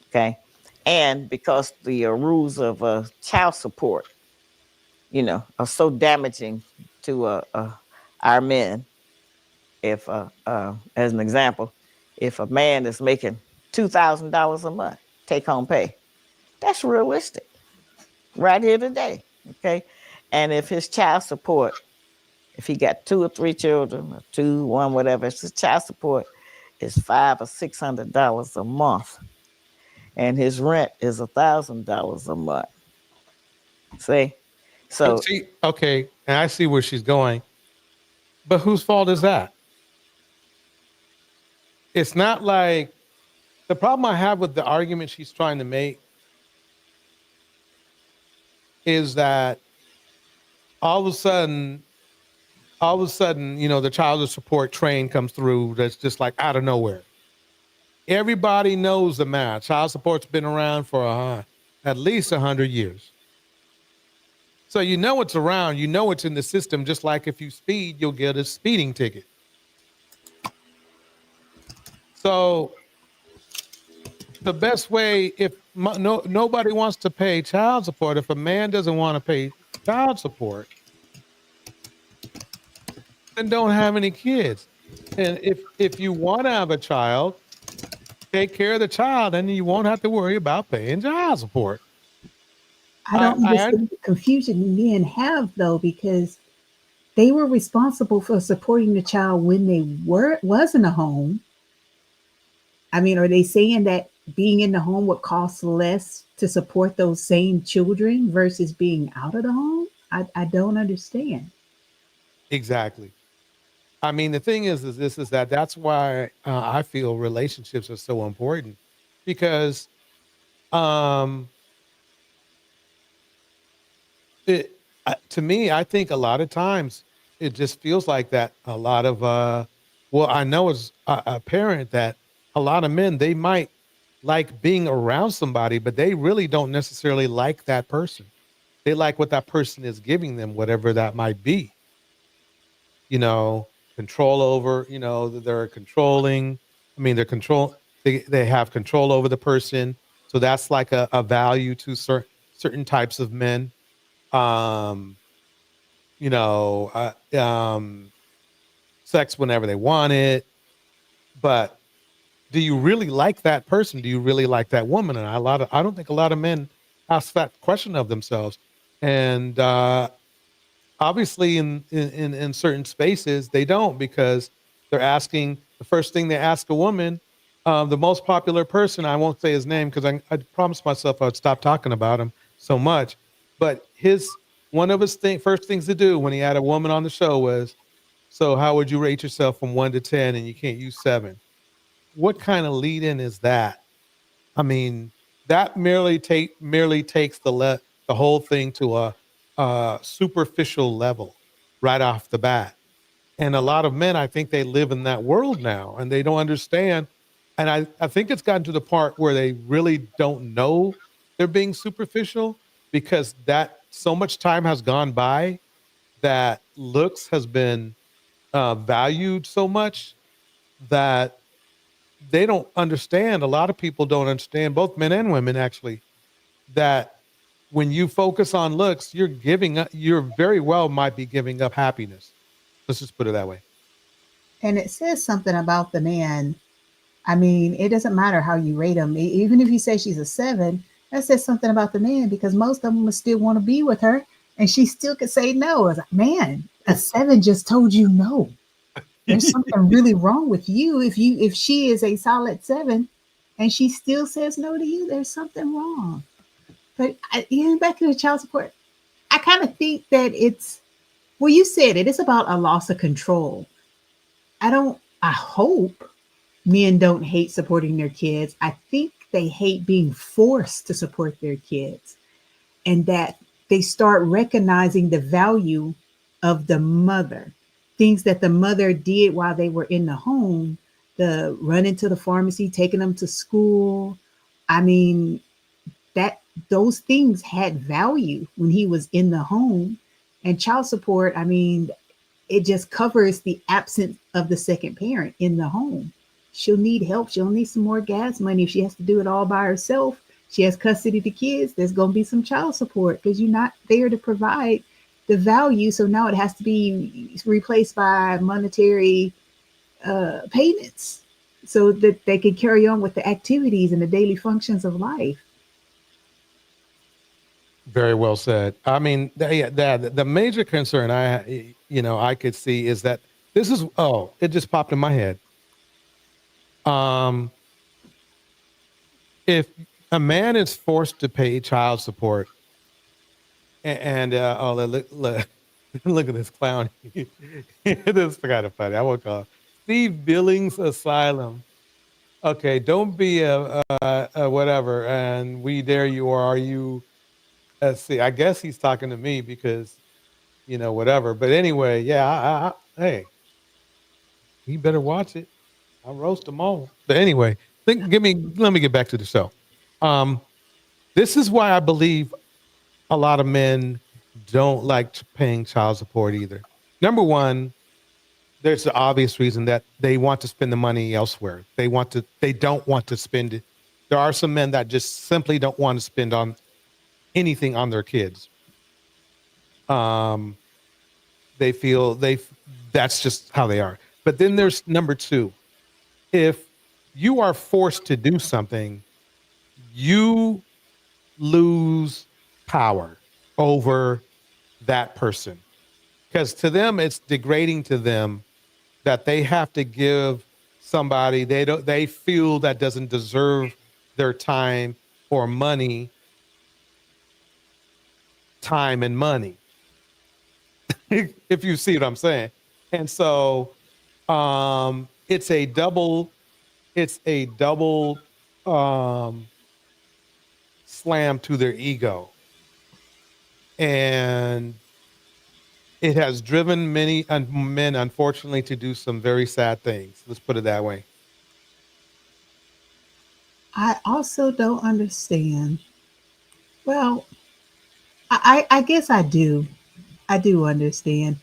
Okay. And because the rules of child support, are so damaging to our men. If, as an example, if a man is making $2,000 a month take home pay, that's realistic right here today. Okay. And if his child support, if he got 2 or 3 children, or 2, 1, whatever, his child support is $500 or $600 a month, and his rent is $1,000 a month. See, so see, okay, and I see where she's going. But whose fault is that? It's not like the problem I have with the argument she's trying to make is that all of a sudden, the child support train comes through that's just like out of nowhere. Everybody knows the math. Child support's been around for at least 100 years. So you know it's around, you know it's in the system, just like if you speed, you'll get a speeding ticket. So the best way, if nobody wants to pay child support, if a man doesn't want to pay child support, then don't have any kids. And if you want to have a child, take care of the child, and you won't have to worry about paying child support. I don't understand the confusion men have though, because they were responsible for supporting the child when they was in a home. I mean, are they saying that being in the home would cost less to support those same children versus being out of the home? I don't understand. Exactly. I mean, the thing is that's why I feel relationships are so important, because to me, I think a lot of times it just feels like that. A lot of well, I know as a parent that a lot of men, they might like being around somebody, but they really don't necessarily like that person. They like what that person is giving them, whatever that might be. Control over, they're controlling. I mean, they have control over the person. So that's like a value to certain types of men. Um, you know, sex whenever they want it. But do you really like that person? Do you really like that woman? And I don't think a lot of men ask that question of themselves. And obviously in certain spaces they don't, because they're asking, the first thing they ask a woman, the most popular person, I won't say his name because I promised myself I'd stop talking about him so much, but one of his first things to do when he had a woman on the show was, so how would you rate yourself from 1 to 10, and you can't use 7? What kind of lead in is that? I mean, that merely takes the whole thing to a superficial level right off the bat. And a lot of men, I think they live in that world now and they don't understand. And I think it's gotten to the part where they really don't know they're being superficial, because that so much time has gone by that looks has been valued so much that they don't understand. A lot of people don't understand, both men and women actually, that when you focus on looks, you're very well might be giving up happiness. Let's just put it that way. And it says something about the man. I mean, it doesn't matter how you rate him. Even if you say she's a 7, that says something about the man, because most of them would still want to be with her and she still could say no. It's like, man, a 7 just told you no. There's something really wrong with you. If she is a solid 7 and she still says no to you, there's something wrong. But back to the child support, I kind of think that well, you said it's about a loss of control. I hope men don't hate supporting their kids. I think they hate being forced to support their kids, and that they start recognizing the value of the mother, things that the mother did while they were in the home, the running to the pharmacy, taking them to school. I mean, that those things had value when he was in the home. And child support, I mean, it just covers the absence of the second parent in the home. She'll need help. She'll need some more gas money. If she has to do it all by herself, she has custody of the kids, there's going to be some child support because you're not there to provide the value. So now it has to be replaced by monetary payments so that they can carry on with the activities and the daily functions of life. Very well said. I mean, the major concern I could see is that it just popped in my head. If a man is forced to pay child support, and Look at this clown. This is kind of funny. I won't call it. Steve Billings Asylum. Okay, don't be a whatever. And we dare you, or are you? Let's see. I guess he's talking to me because whatever. But anyway, yeah. Hey, he better watch it. I roast them all. But anyway, let me get back to the show. Um, this is why I believe a lot of men don't like paying child support either. Number one, there's the obvious reason that they want to spend the money elsewhere. They don't want to spend it. There are some men that just simply don't want to spend on anything on their kids. They feel that's just how they are. But then there's number two. If you are forced to do something, you lose power over that person. Because to them, it's degrading to them that they have to give somebody they feel that doesn't deserve their time or money, time and money. If you see what I'm saying. And so it's a double slam to their ego. And it has driven many men, unfortunately, to do some very sad things. Let's put it that way. I also don't understand. Well, I guess I do. I do understand.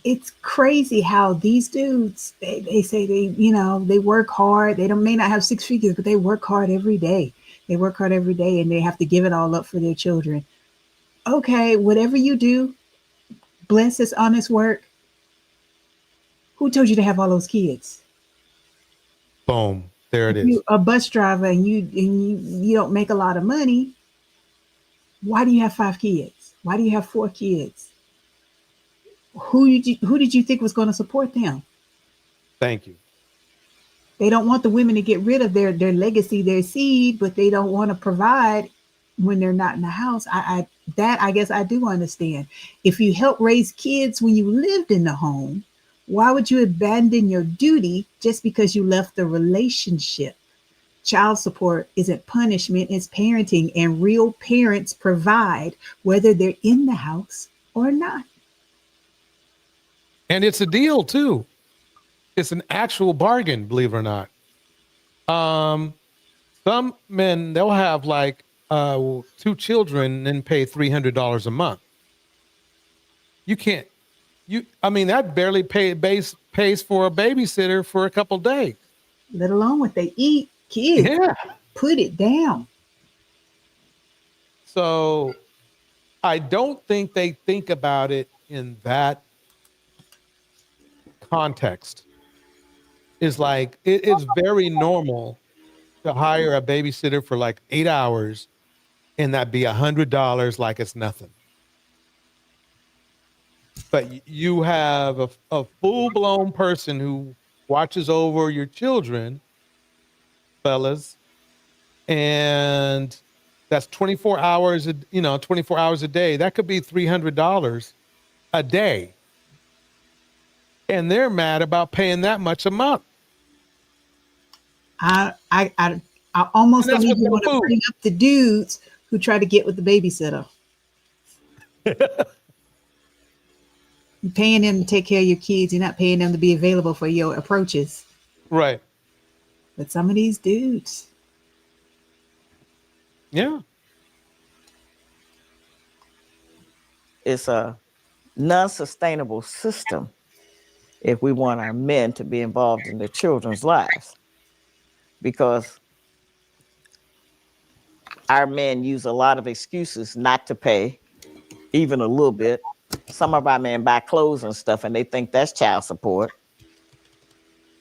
It's crazy how these dudes they say they work hard. They don't may not have six figures, but they work hard every day. They work hard every day and they have to give it all up for their children. Okay, whatever you do, bless this honest work. Who told you to have all those kids? Boom. There it If is. you a bus driver and you don't make a lot of money, why do you have 5 kids? Why do you have 4 kids? Who did you think was going to support them? Thank you. They don't want the women to get rid of their legacy, their seed, but they don't want to provide when they're not in the house. I guess I do understand. If you help raise kids when you lived in the home, why would you abandon your duty just because you left the relationship? Child support isn't punishment, it's parenting, and real parents provide whether they're in the house or not. And it's a deal too. It's an actual bargain, believe it or not. Some men, they'll have like 2 children and pay $300 a month. You can't, I mean, that barely pays for a babysitter for a couple days. Let alone what they eat. Kids, Yeah. put it down. So I don't think they think about it in that context. It's like, it's very normal to hire a babysitter for like 8 hours and that be $100 like it's nothing. But you have a full-blown person who watches over your children, fellas, and that's 24 hours, 24 hours a day. That could be $300 a day. And they're mad about paying that much a month. I almost And that's don't even with no want to food. bring up the dudes who try to get with the babysitter. You're paying them to take care of your kids. You're not paying them to be available for your approaches. Right. But some of these dudes, Yeah. It's a non-sustainable system if we want our men to be involved in their children's lives, because our men use a lot of excuses not to pay, even a little bit. Some of our men buy clothes and stuff and they think that's child support.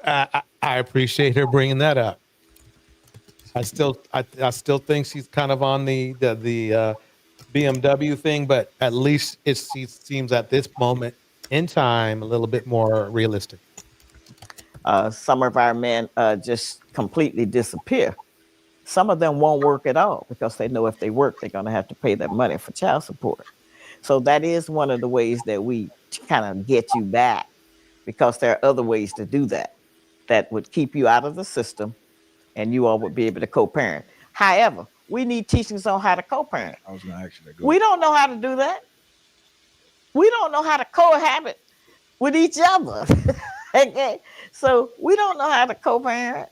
I appreciate her bringing that up. I still think she's kind of on the BMW thing, but at least it seems at this moment in time a little bit more realistic. Some of our men just completely disappear. Some of them won't work at all because they know if they work, they're going to have to pay that money for child support. So that is one of the ways that we kind of get you back, because there are other ways to do that that would keep you out of the system and you all would be able to co-parent. However, we need teachings on how to co-parent. I was going to ask you that. We don't know how to do that. We don't know how to cohabit with each other. Okay, so we don't know how to co-parent.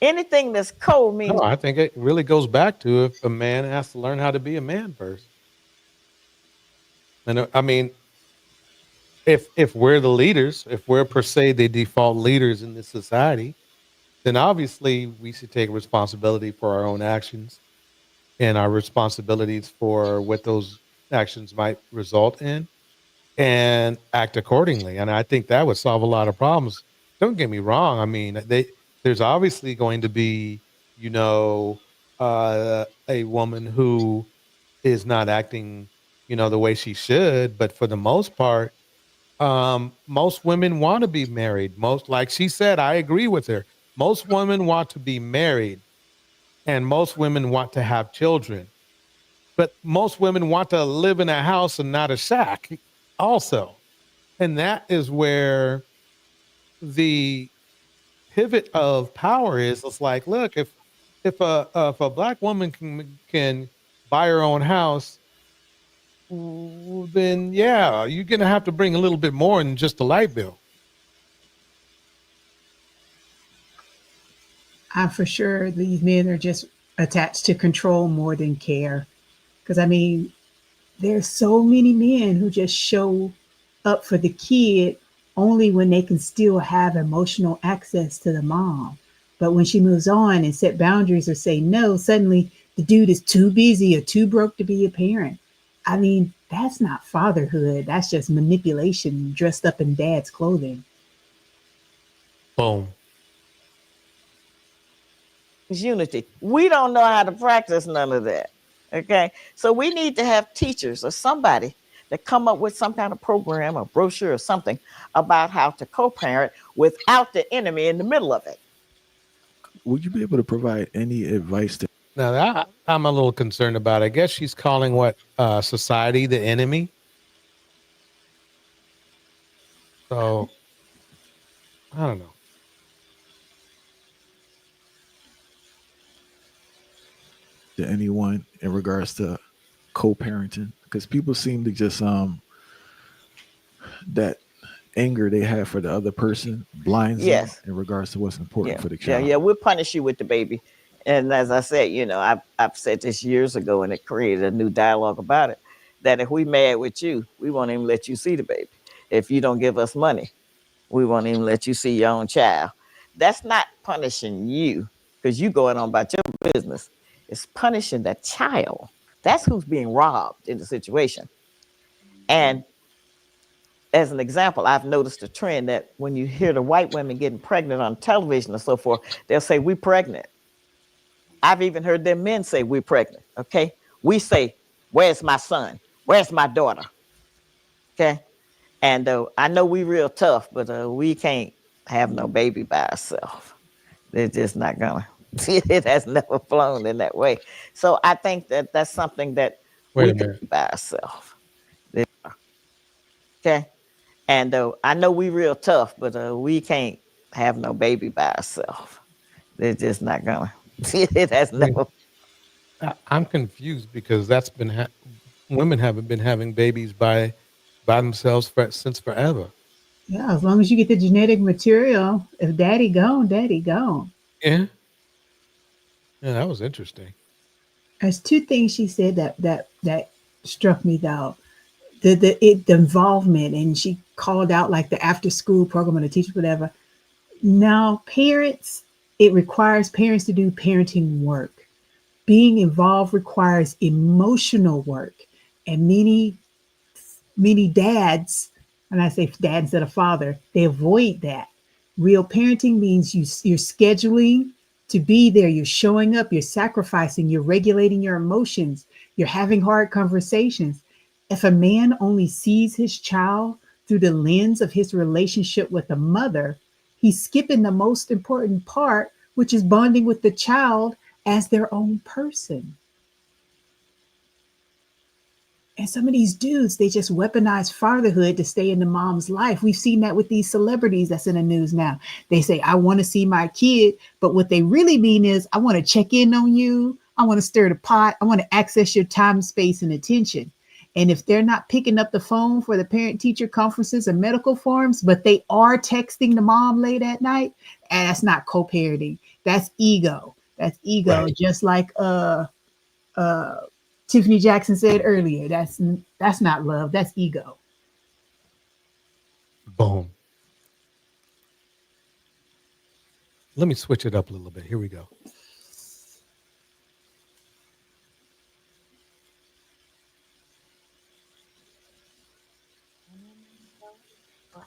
Anything that's co means No, I think it really goes back to if a man has to learn how to be a man first. And I mean, if we're the leaders, if we're per se the default leaders in this society, then obviously we should take responsibility for our own actions and our responsibilities for what those actions might result in and act accordingly. And I think that would solve a lot of problems. Don't get me wrong. I mean, there's obviously going to be, you know, a woman who is not acting, the way she should, but for the most part, most women want to be married. Most, like she said, I agree with her. Most women want to be married and most women want to have children, but most women want to live in a house and not a shack also. And that is where the pivot of power is. It's like, look, if a black woman can buy her own house, then yeah, you're gonna have to bring a little bit more than just a light bill. I'm for sure these men are just attached to control more than care. Because I mean, there's so many men who just show up for the kid only when they can still have emotional access to the mom. But when she moves on and set boundaries or say no, suddenly the dude is too busy or too broke to be a parent. I mean, that's not fatherhood. That's just manipulation dressed up in dad's clothing. Boom. unity. We don't know how to practice none of that. Okay. So we need to have teachers or somebody that come up with some kind of program or brochure or something about how to co-parent without the enemy in the middle of it. Would you be able to provide any advice to? Now that I'm a little concerned about. I guess she's calling what society the enemy. So I don't know. To anyone in regards to co-parenting, because people seem to just that anger they have for the other person blinds them in regards to what's important for the child. Yeah, we'll punish you with the baby. And as I said, I've said this years ago, and it created a new dialogue about it, that if we mad with you, we won't even let you see the baby. If you don't give us money, we won't even let you see your own child. That's not punishing you because you going on about your business. It's punishing the child. That's who's being robbed in the situation. And as an example, I've noticed a trend that when you hear the white women getting pregnant on television and so forth, they'll say, "We pregnant." I've even heard their men say, "We're pregnant." Okay. We say, "Where's my son? Where's my daughter?" Okay. And I know we real tough, but we can't have no baby by ourselves. They're just not gonna. It has never flown in that way. So I think that that's something that Wait we a can minute. do by ourselves. Okay. And I know we real tough, but we can't have no baby by ourselves. They're just not gonna. It has I mean, never. I'm confused because that's been women haven't been having babies by themselves since forever. Yeah, as long as you get the genetic material, if daddy gone, daddy gone. Yeah. Yeah, that was interesting. There's two things she said that struck me though. The involvement, and she called out like the after school program and the teacher, whatever. Now, parents, it requires parents to do parenting work. Being involved requires emotional work. And many dads, and I say dad instead of father, they avoid that. Real parenting means you're scheduling to be there, you're showing up, you're sacrificing, you're regulating your emotions, you're having hard conversations. If a man only sees his child through the lens of his relationship with the mother, he's skipping the most important part, which is bonding with the child as their own person. And some of these dudes, they just weaponize fatherhood to stay in the mom's life. We've seen that with these celebrities that's in the news now. They say, I want to see my kid. But what they really mean is, I want to check in on you. I want to stir the pot. I want to access your time, space, and attention. And if they're not picking up the phone for the parent teacher conferences and medical forums, but they are texting the mom late at night, and that's not co parenting. That's ego. That's ego. Right. Just like uh, Tiffany Jackson said earlier, that's not love, that's ego. Boom. Let me switch it up a little bit. Here we go.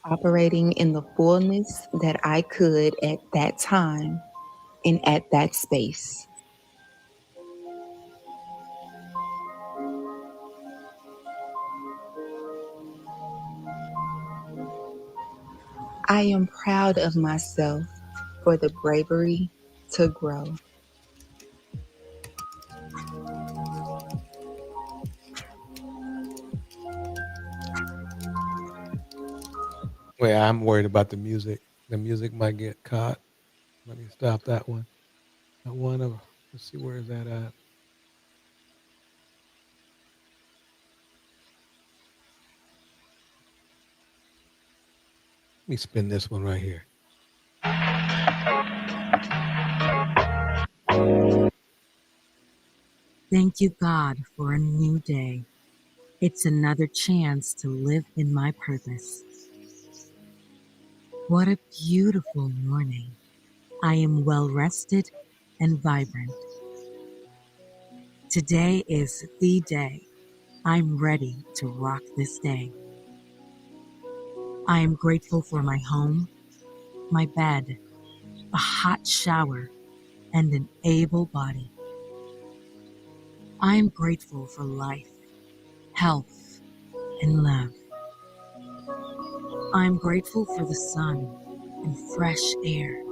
Operating in the fullness that I could at that time and at that space. I am proud of myself for the bravery to grow. Wait, I'm worried about the music. The music might get caught. Let me stop that one. That one of let's see where is that at. Let me spin this one right here. Thank you, God, for a new day. It's another chance to live in my purpose. What a beautiful morning. I am well rested and vibrant. Today is the day. I'm ready to rock this day. I am grateful for my home, my bed, a hot shower, and an able body. I am grateful for life, health, and love. I'm grateful for the sun and fresh air.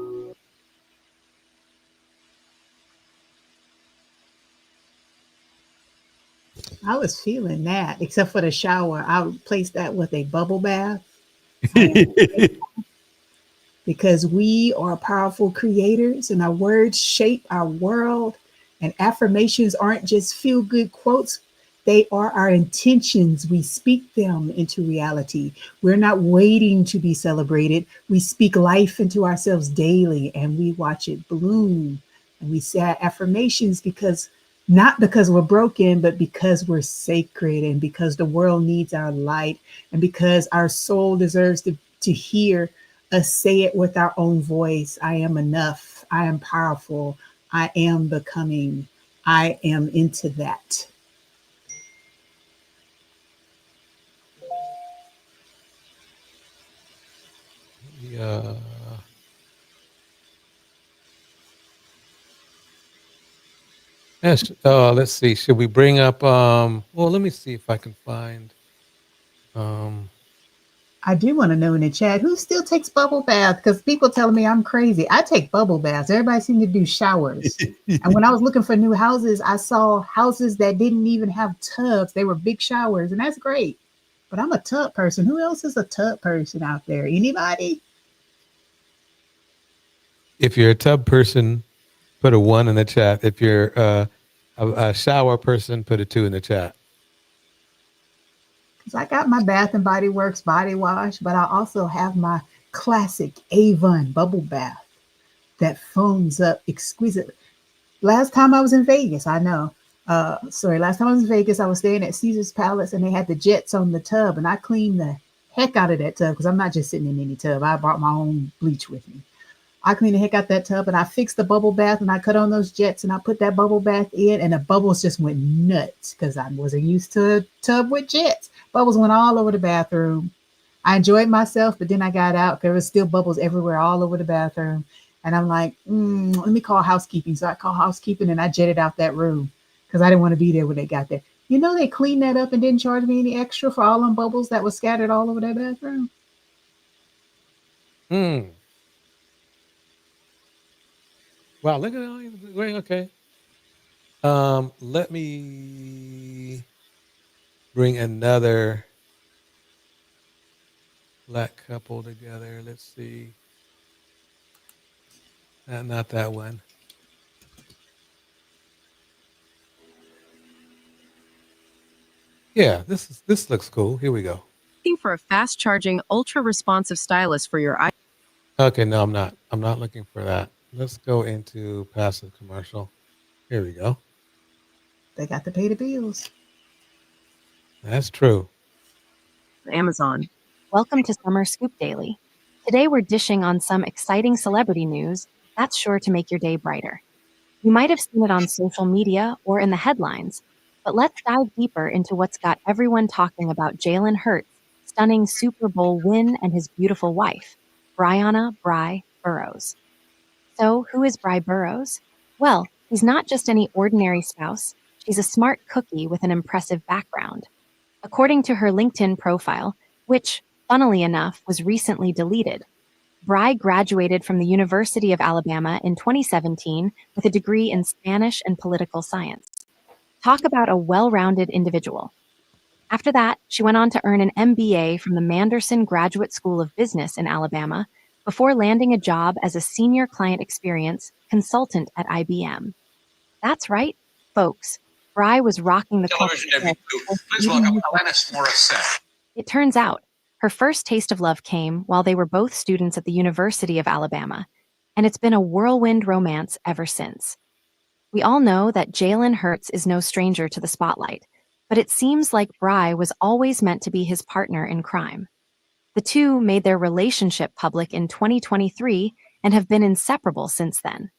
I was feeling that, except for the shower. I would place that with a bubble bath. Because we are powerful creators and our words shape our world. And affirmations aren't just feel good quotes, they are our intentions. We speak them into reality. We're not waiting to be celebrated. We speak life into ourselves daily and we watch it bloom. And we say our affirmations because not because we're broken, but because we're sacred and because the world needs our light and because our soul deserves to hear us say it with our own voice. I am enough. I am powerful. I am becoming. I am into that. Yeah. Yes. Let's see. Should we bring up well, let me see if I can find um I do want to know in the chat who still takes bubble bath because people telling me I'm crazy. I take bubble baths. Everybody seems to do showers. And when I was looking for new houses, I saw houses that didn't even have tubs. They were big showers, and that's great. But I'm a tub person. Who else is a tub person out there? Anybody? if you're a tub person, put a 1 in the chat. If you're a shower person, put a 2 in the chat. Because I got my Bath and Body Works body wash, but I also have my classic Avon bubble bath that foams up exquisitely. Last time I was in Vegas, I know. Last time I was in Vegas, I was staying at Caesar's Palace and they had the jets on the tub, and I cleaned the heck out of that tub because I'm not just sitting in any tub. I brought my own bleach with me. I cleaned the heck out that tub and I fixed the bubble bath and I cut on those jets and I put that bubble bath in and the bubbles just went nuts because I wasn't used to a tub with jets. Bubbles went all over the bathroom. I enjoyed myself, but then I got out. There was still bubbles everywhere, all over the bathroom. And I'm like, let me call housekeeping. So I call housekeeping and I jetted out that room because I didn't want to be there when they got there. You know, they cleaned that up and didn't charge me any extra for all them bubbles that was scattered all over that bathroom. Hmm. Wow, look at that. Wait, okay. Let me bring another black couple together. Let's see. Not that one. Yeah, this looks cool. Here we go. Looking for a fast charging, ultra responsive stylus for your eye. Okay, no, I'm not. I'm not looking for that. Let's go into passive commercial. Here we go. They got to pay the bills. That's true. Amazon. Welcome to Summer Scoop Daily. Today we're dishing on some exciting celebrity news that's sure to make your day brighter. You might have seen it on social media or in the headlines, but let's dive deeper into what's got everyone talking about Jalen Hurts' stunning Super Bowl win and his beautiful wife, Brianna "Bri" Burrows. So, who is Bri Burrows? Well, he's not just any ordinary spouse. She's a smart cookie with an impressive background. According to her LinkedIn profile, which, funnily enough, was recently deleted, Bri graduated from the University of Alabama in 2017 with a degree in Spanish and political science. Talk about a well-rounded individual. After that, she went on to earn an MBA from the Manderson Graduate School of Business in Alabama before landing a job as a senior client experience consultant at IBM. That's right, folks. Bri was rocking the Television debut. Please welcome Alanis Morissette. It turns out, her first taste of love came while they were both students at the University of Alabama, and it's been a whirlwind romance ever since. We all know that Jalen Hurts is no stranger to the spotlight, but it seems like Bri was always meant to be his partner in crime. The two made their relationship public in 2023 and have been inseparable since then.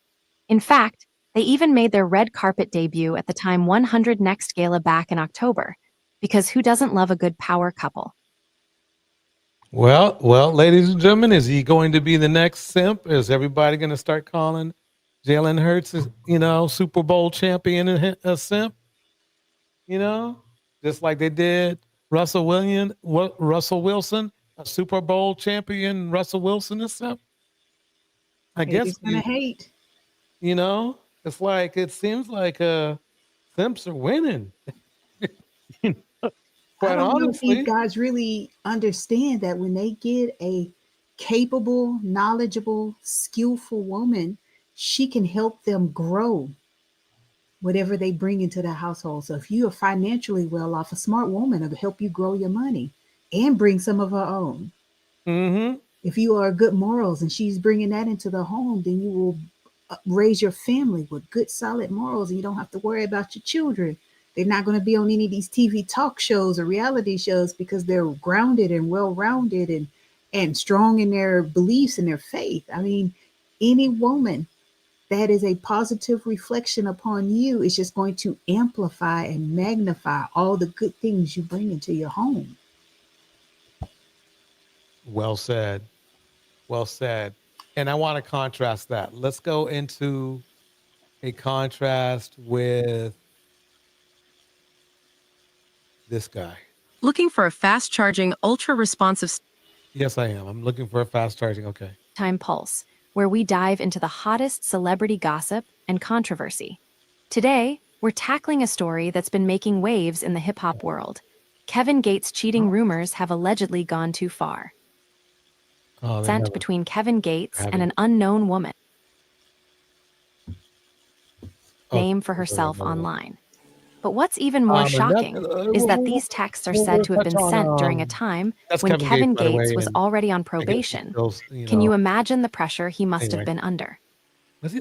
In fact, they even made their red carpet debut at the Time 100 Next Gala back in October, because who doesn't love a good power couple? Well, ladies and gentlemen, is he going to be the next simp? Is everybody going to start calling Jalen Hurts, Super Bowl champion a simp? Just like they did Russell Wilson, a Super Bowl champion. Russell Wilson a simp. I guess He's gonna hate. It's like it seems like simps are winning. I Quite don't know if honestly. these guys really understand that when they get a capable, knowledgeable, skillful woman, she can help them grow whatever they bring into the household. So if you are financially well off, a smart woman will help you grow your money and bring some of her own. Mm-hmm. If you are good morals and she's bringing that into the home, then you will raise your family with good, solid morals, and you don't have to worry about your children. They're not going to be on any of these TV talk shows or reality shows because they're grounded and well-rounded and strong in their beliefs and their faith. I mean, any woman that is a positive reflection upon you is just going to amplify and magnify all the good things you bring into your home. Well said. Well said. And I want to contrast that. Let's go into a contrast with this guy. Looking for a fast charging, ultra responsive. Yes, I am. I'm looking for a fast charging. Okay. Time Pulse, where we dive into the hottest celebrity gossip and controversy. Today, we're tackling a story that's been making waves in the hip hop world. Kevin Gates' cheating rumors have allegedly gone too far. Sent between Kevin Gates and an unknown woman. Name for herself online. But what's even more shocking is that these texts are said to have been sent during a time when Kevin Gates was already on probation. Can you imagine the pressure he must have been under?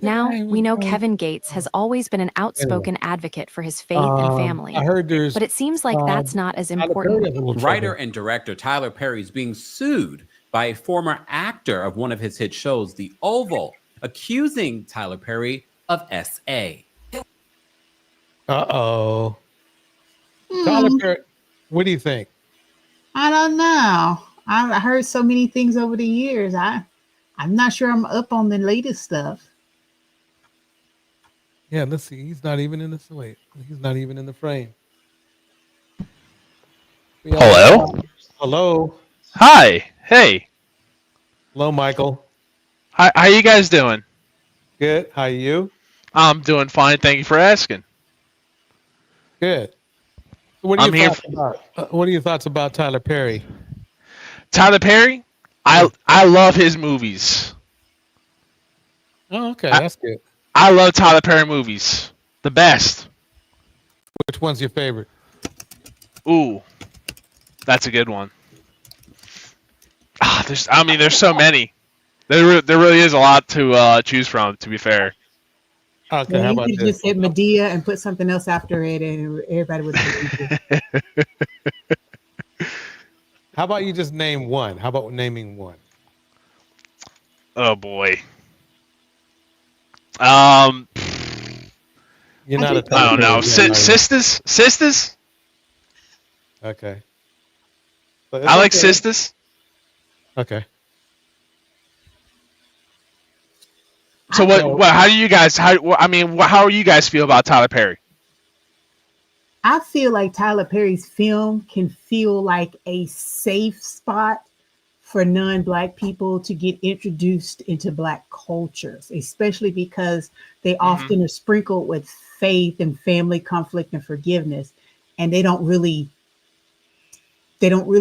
Now, we know Kevin Gates has always been an outspoken advocate for his faith and family. I heard there's, but it seems like that's not as important. Writer and director Tyler Perry is being sued by a former actor of one of his hit shows, The Oval, accusing Tyler Perry of SA. Uh-oh. Tyler Perry, what do you think? I don't know. I heard so many things over the years. I'm not sure I'm up on the latest stuff. Yeah, let's see. He's not even in this. Wait, he's not even in the frame. Hello? Hello. Hi. Hey. Hello, Michael. How you guys doing? Good. How are you? I'm doing fine. Thank you for asking. Good. What are I'm your here. thoughts about? What are your thoughts about Tyler Perry? Tyler Perry, I love his movies. Oh, okay, I, that's good. I love Tyler Perry movies. The best. Which one's your favorite? Ooh, that's a good one. There's so many. There really is a lot to choose from. To be fair. Okay, Yeah, how you about could this? just hit Medea and put something else after it, and everybody would believe you. How about you just name one? How about naming one? Oh boy. Um, You're I not a just Tyler I don't Perry know. fan, are you? Sisters. Okay. But it's I like okay. Sisters. Okay. So I what? feel, What? How do you guys? How do you guys feel about Tyler Perry? I feel like Tyler Perry's film can feel like a safe spot for non-black people to get introduced into black cultures, especially because they Mm-hmm. often are sprinkled with faith and family conflict and forgiveness, and they don't really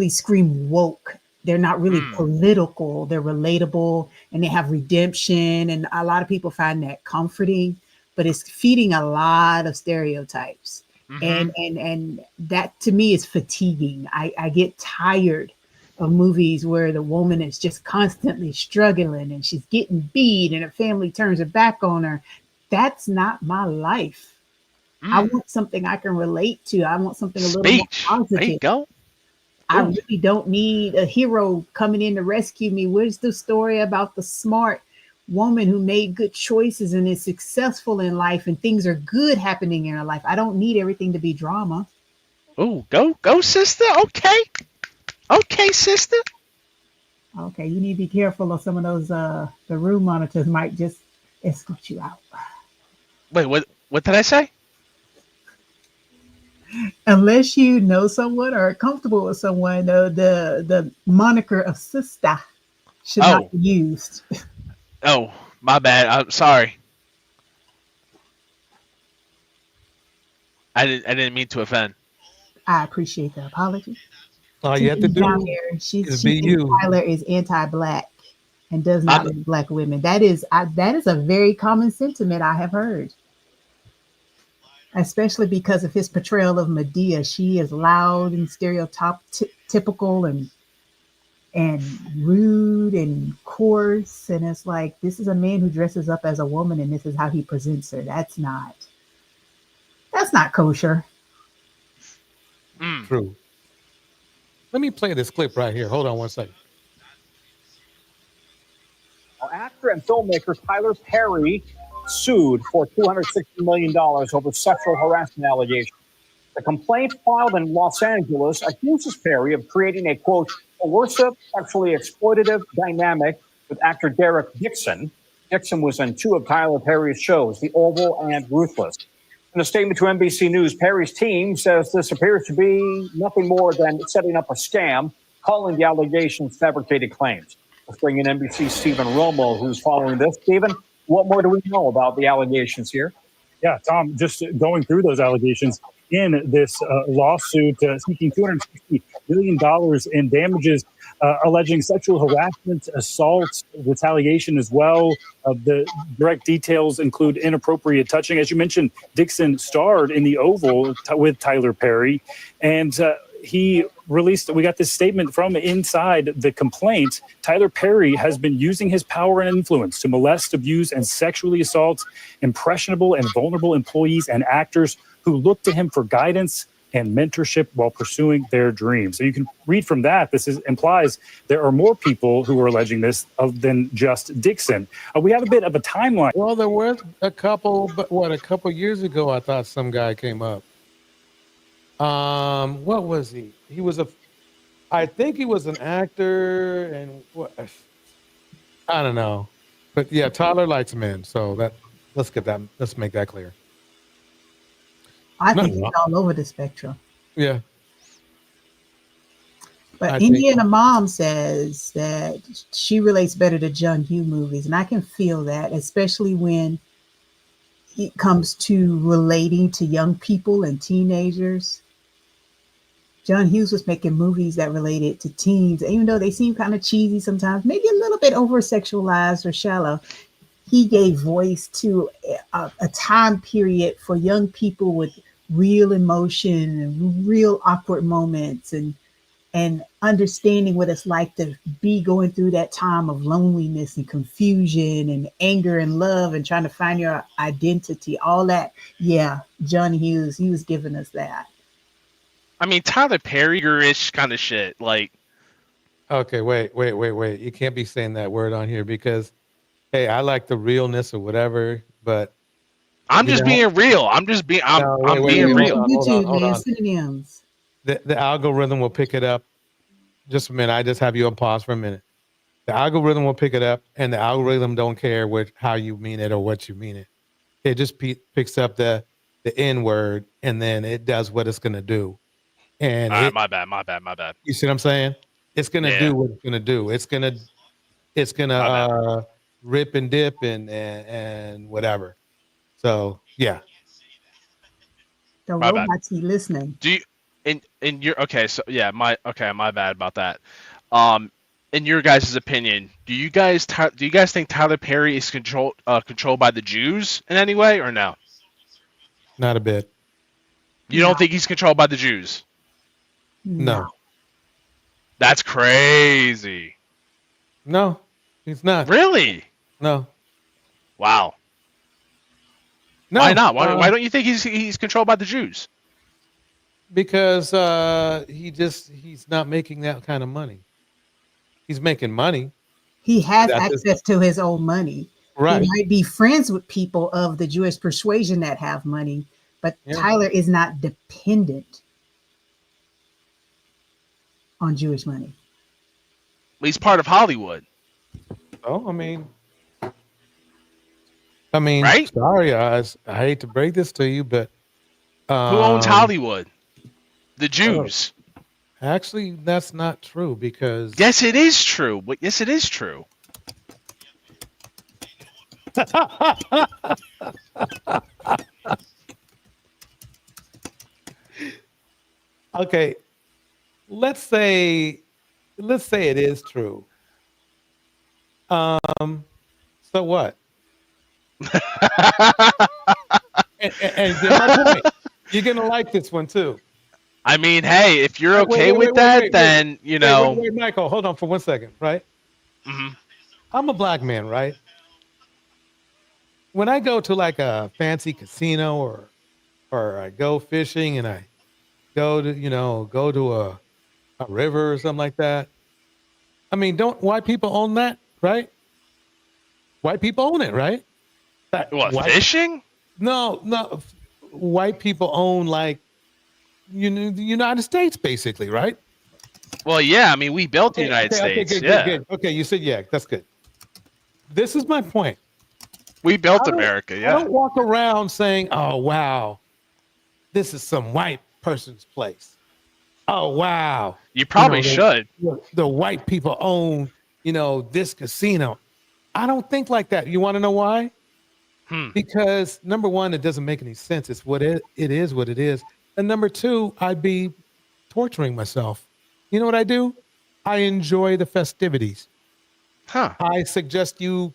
scream woke. They're not really Mm. political. They're relatable and they have redemption. And a lot of people find that comforting, but it's feeding a lot of stereotypes. Mm-hmm. And that to me is fatiguing. I get tired of movies where the woman is just constantly struggling and she's getting beat and her family turns her back on her. That's not my life. I Mm. want something I can relate to. I want something a little more Speech. There you positive. go. I Ooh. really don't need a hero coming in to rescue me. Where's the story about the smart woman who made good choices and is successful in life and things are good happening in her life? I don't need everything to be drama. Ooh. Go, sister. Okay, sister. Okay, you need to be careful of some of those the room monitors might just escort you out. Wait, what did I say? Unless you know someone or are comfortable with someone, the moniker of sister should not Oh, be used. my bad. I'm sorry. I didn't mean to offend. I appreciate the apology. All you have to Tiffany's down do there. is She be thinks you. Tyler is anti-black and does I'm not like black women. That is a very common sentiment I have heard, especially because of his portrayal of Medea. She is loud and stereotypical and rude and coarse, and it's like this is a man who dresses up as a woman, and this is how he presents her. That's not kosher. True. Let me play this clip right here. Hold on one second. Actor and filmmaker Tyler Perry sued for $260 million over sexual harassment allegations. The complaint filed in Los Angeles accuses Perry of creating a, quote, coercive, sexually exploitative dynamic with actor Derek Dixon. Dixon was in two of Tyler Perry's shows, The Oval and Ruthless. In a statement to NBC News, Perry's team says this appears to be nothing more than setting up a scam, calling the allegations fabricated claims. Let's bring in NBC's Stephen Romo, who's following this. Stephen, what more do we know about the allegations here? Yeah, Tom, just going through those allegations in this lawsuit seeking $260 million in damages, alleging sexual harassment, assault, retaliation as well. The direct details include inappropriate touching. As you mentioned, Dixon starred in The Oval with Tyler Perry, and we got this statement from inside the complaint. Tyler Perry has been using his power and influence to molest, abuse, and sexually assault impressionable and vulnerable employees and actors who look to him for guidance and mentorship while pursuing their dreams. So you can read from that. Implies there are more people who are alleging this than just Dixon. We have a bit of a timeline. Well, there was a couple, but a couple years ago, I thought some guy came up. What was he? I think he was an actor, and what? I don't know, but yeah, Tyler likes men, so let's make that clear. I No, think no. it's all over the spectrum. Yeah. But Indiana Mom says that she relates better to John Hughes movies, and I can feel that, especially when it comes to relating to young people and teenagers. John Hughes was making movies that related to teens, even though they seem kind of cheesy sometimes, maybe a little bit over sexualized or shallow. He gave voice to a time period for young people with real emotion and real awkward moments and understanding what it's like to be going through that time of loneliness and confusion and anger and love and trying to find your identity, all that. Yeah, John Hughes, he was giving us that. I mean, Tyler Perry-ish kind of shit. Like, Okay, wait. You can't be saying that word on here because, hey, I like the realness or whatever, but I'm just being real. I'm being real. YouTube, man, synonyms. The algorithm will pick it up. Just a minute. I just have you on pause for a minute. The algorithm will pick it up, and the algorithm don't care how you mean it or what you mean it. It just picks up the N word, and then it does what it's gonna do. And All right, my bad. You see what I'm saying? It's gonna do what it's gonna do. It's gonna rip and dip and whatever. So yeah. The My bad. robots be listening. Do you in your okay? So yeah, my bad about that. In your guys' opinion, do you guys think Tyler Perry is controlled by the Jews in any way or no? Not a bit. You don't think he's controlled by the Jews? No. That's crazy. No, he's not. Really? No. Wow. No. Why not? Why don't you think he's controlled by the Jews? Because he's not making that kind of money. He's making money. He has access to his own money. Right. He might be friends with people of the Jewish persuasion that have money, but Tyler is not dependent on Jewish money. He's part of Hollywood. Oh, I mean, right? Sorry, I hate to break this to you, but who owns Hollywood? The Jews. Actually, that's not true because yes, it is true. Yes, it is true. Okay, let's say it is true. So what? and get my point. You're gonna like this one too. I mean, hey, if you're okay with that, then you know. Wait, Michael, hold on for 1 second, right? Mm-hmm. I'm a black man, right? When I go to like a fancy casino or I go fishing and I go to a river or something like that. I mean, don't white people own that, right? White people own it, right? Fishing? No. White people own like the United States, basically, right? Well, yeah. I mean, we built the United States. Good. Okay, you said yeah. That's good. This is my point. We built America. Yeah. I don't walk around saying, "Oh wow, this is some white person's place." Oh wow. You probably should. The white people own, this casino. I don't think like that. You want to know why? Because number one, it doesn't make any sense. It's what it is what it is. And number two, I'd be torturing myself. You know what I do? I enjoy the festivities. I suggest you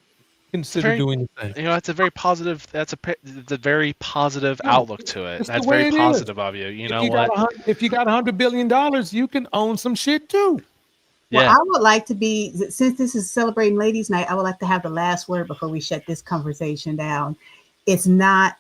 consider doing the same. That's a very positive. That's a very positive outlook to it. That's very positive of you. You know what? If you got $100 billion, you can own some shit too. Well, I would like to be, since this is celebrating Ladies' Night, I would like to have the last word before we shut this conversation down. It's not,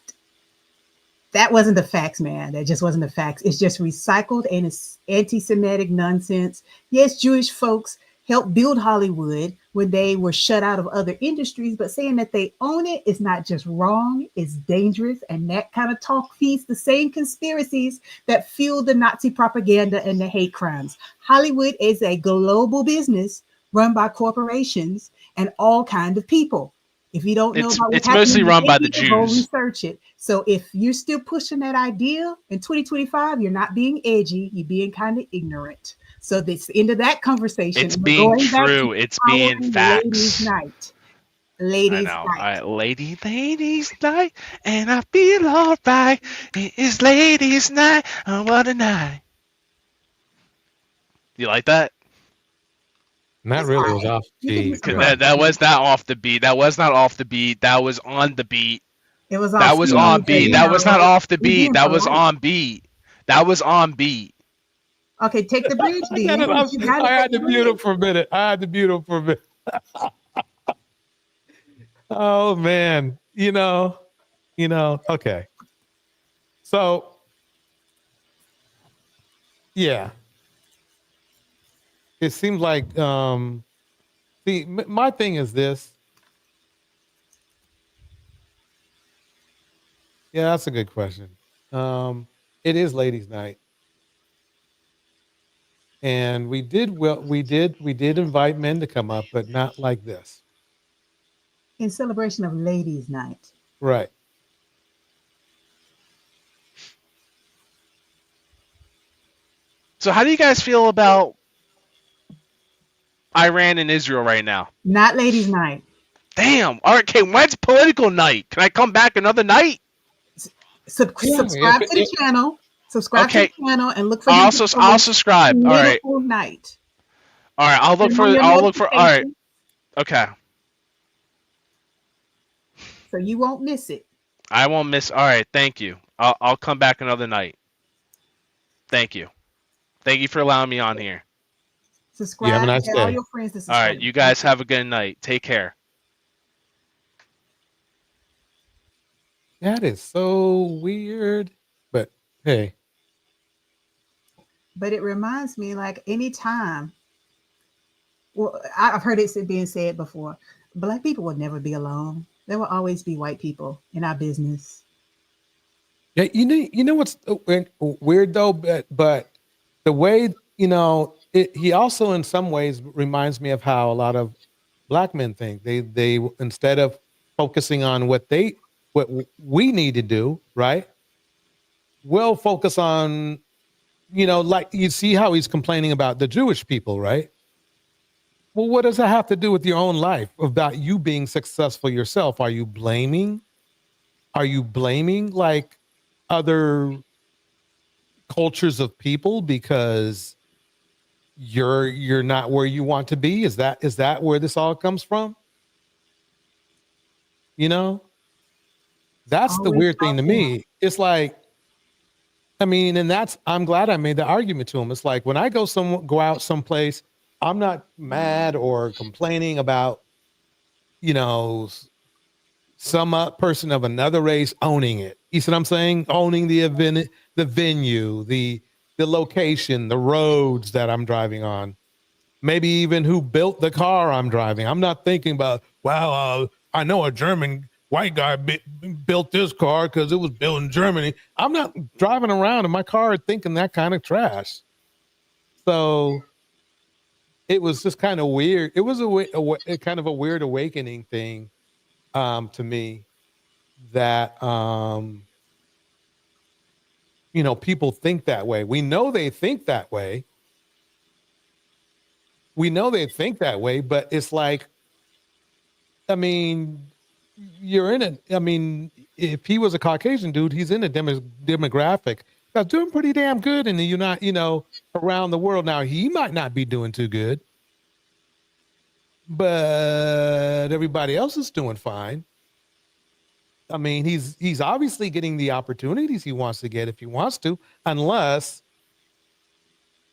that wasn't the facts, man. That just wasn't the facts. It's just recycled and it's anti-Semitic nonsense. Yes, Jewish folks helped build Hollywood when they were shut out of other industries, but saying that they own it is not just wrong, it's dangerous. And that kind of talk feeds the same conspiracies that fuel the Nazi propaganda and the hate crimes. Hollywood is a global business run by corporations and all kinds of people. If you don't know about it's mostly run by the Jews. Go research it. So if you're still pushing that idea in 2025, you're not being edgy, you're being kind of ignorant. So that's the end of that conversation. It's being true. It's being facts. Ladies' night. Ladies' night. All right, ladies' night, and I feel all right. It is ladies' night. Oh, what a night. You like that? That really was off key. That was not off the beat. That was not off the beat. That was on the beat. It was That off was key, on but, beat. you That was know, not off the we beat. being That was polite. on beat. That was on beat. Okay, take the bridge I got then. it. You gotta I had take to the mute bridge. him for a minute. I had to mute him for a minute. Oh man, okay. So yeah, it seems like see, my thing is this. Yeah, that's a good question. It is ladies' night, and we did invite men to come up, but not like this. In celebration of ladies' night. Right. So how do you guys feel about Iran and Israel right now? Not ladies' night. Damn. All right, okay, when's political night? Can I come back another night? Subscribe to the channel. Subscribe to the channel and look for I'll him. I'll subscribe. All right. Night. All right, I'll look Turn for on your all right. notifications Okay. so you won't miss it. I won't miss. All right, thank you. I'll come back another night. Thank you. Thank you for allowing me on here. Subscribe. You have a nice Tell all day. your friends to All subscribe. right, you guys have a good night. Take care. That is so weird, but hey. But it reminds me, like, anytime. Well, I've heard it being said before. Black people will never be alone. There will always be white people in our business. Yeah, you know what's weird though, but the way he also in some ways reminds me of how a lot of black men think. They instead of focusing on what we need to do, right? We'll focus on, like you see how he's complaining about the Jewish people, right? Well, what does that have to do with your own life, about you being successful yourself? Are you blaming like other cultures of people because you're not where you want to be? Is that where this all comes from? That's the Always weird thing to talking. me. It's like, I mean, and I'm glad I made the argument to him. It's like when I go out someplace, I'm not mad or complaining about, some person of another race owning it. You see what I'm saying? Owning the event, the venue, the location, the roads that I'm driving on, maybe even who built the car I'm driving. I'm not thinking about, wow, I know a German white guy built this car because it was built in Germany. I'm not driving around in my car thinking that kind of trash. So it was just kind of weird. It was a kind of a weird awakening thing to me that people think that way. We know they think that way. But it's like, I mean, if he was a Caucasian dude, he's in a demographic that's doing pretty damn good in the around the world. Now he might not be doing too good, but everybody else is doing fine. I mean, he's obviously getting the opportunities he wants to get if he wants to, unless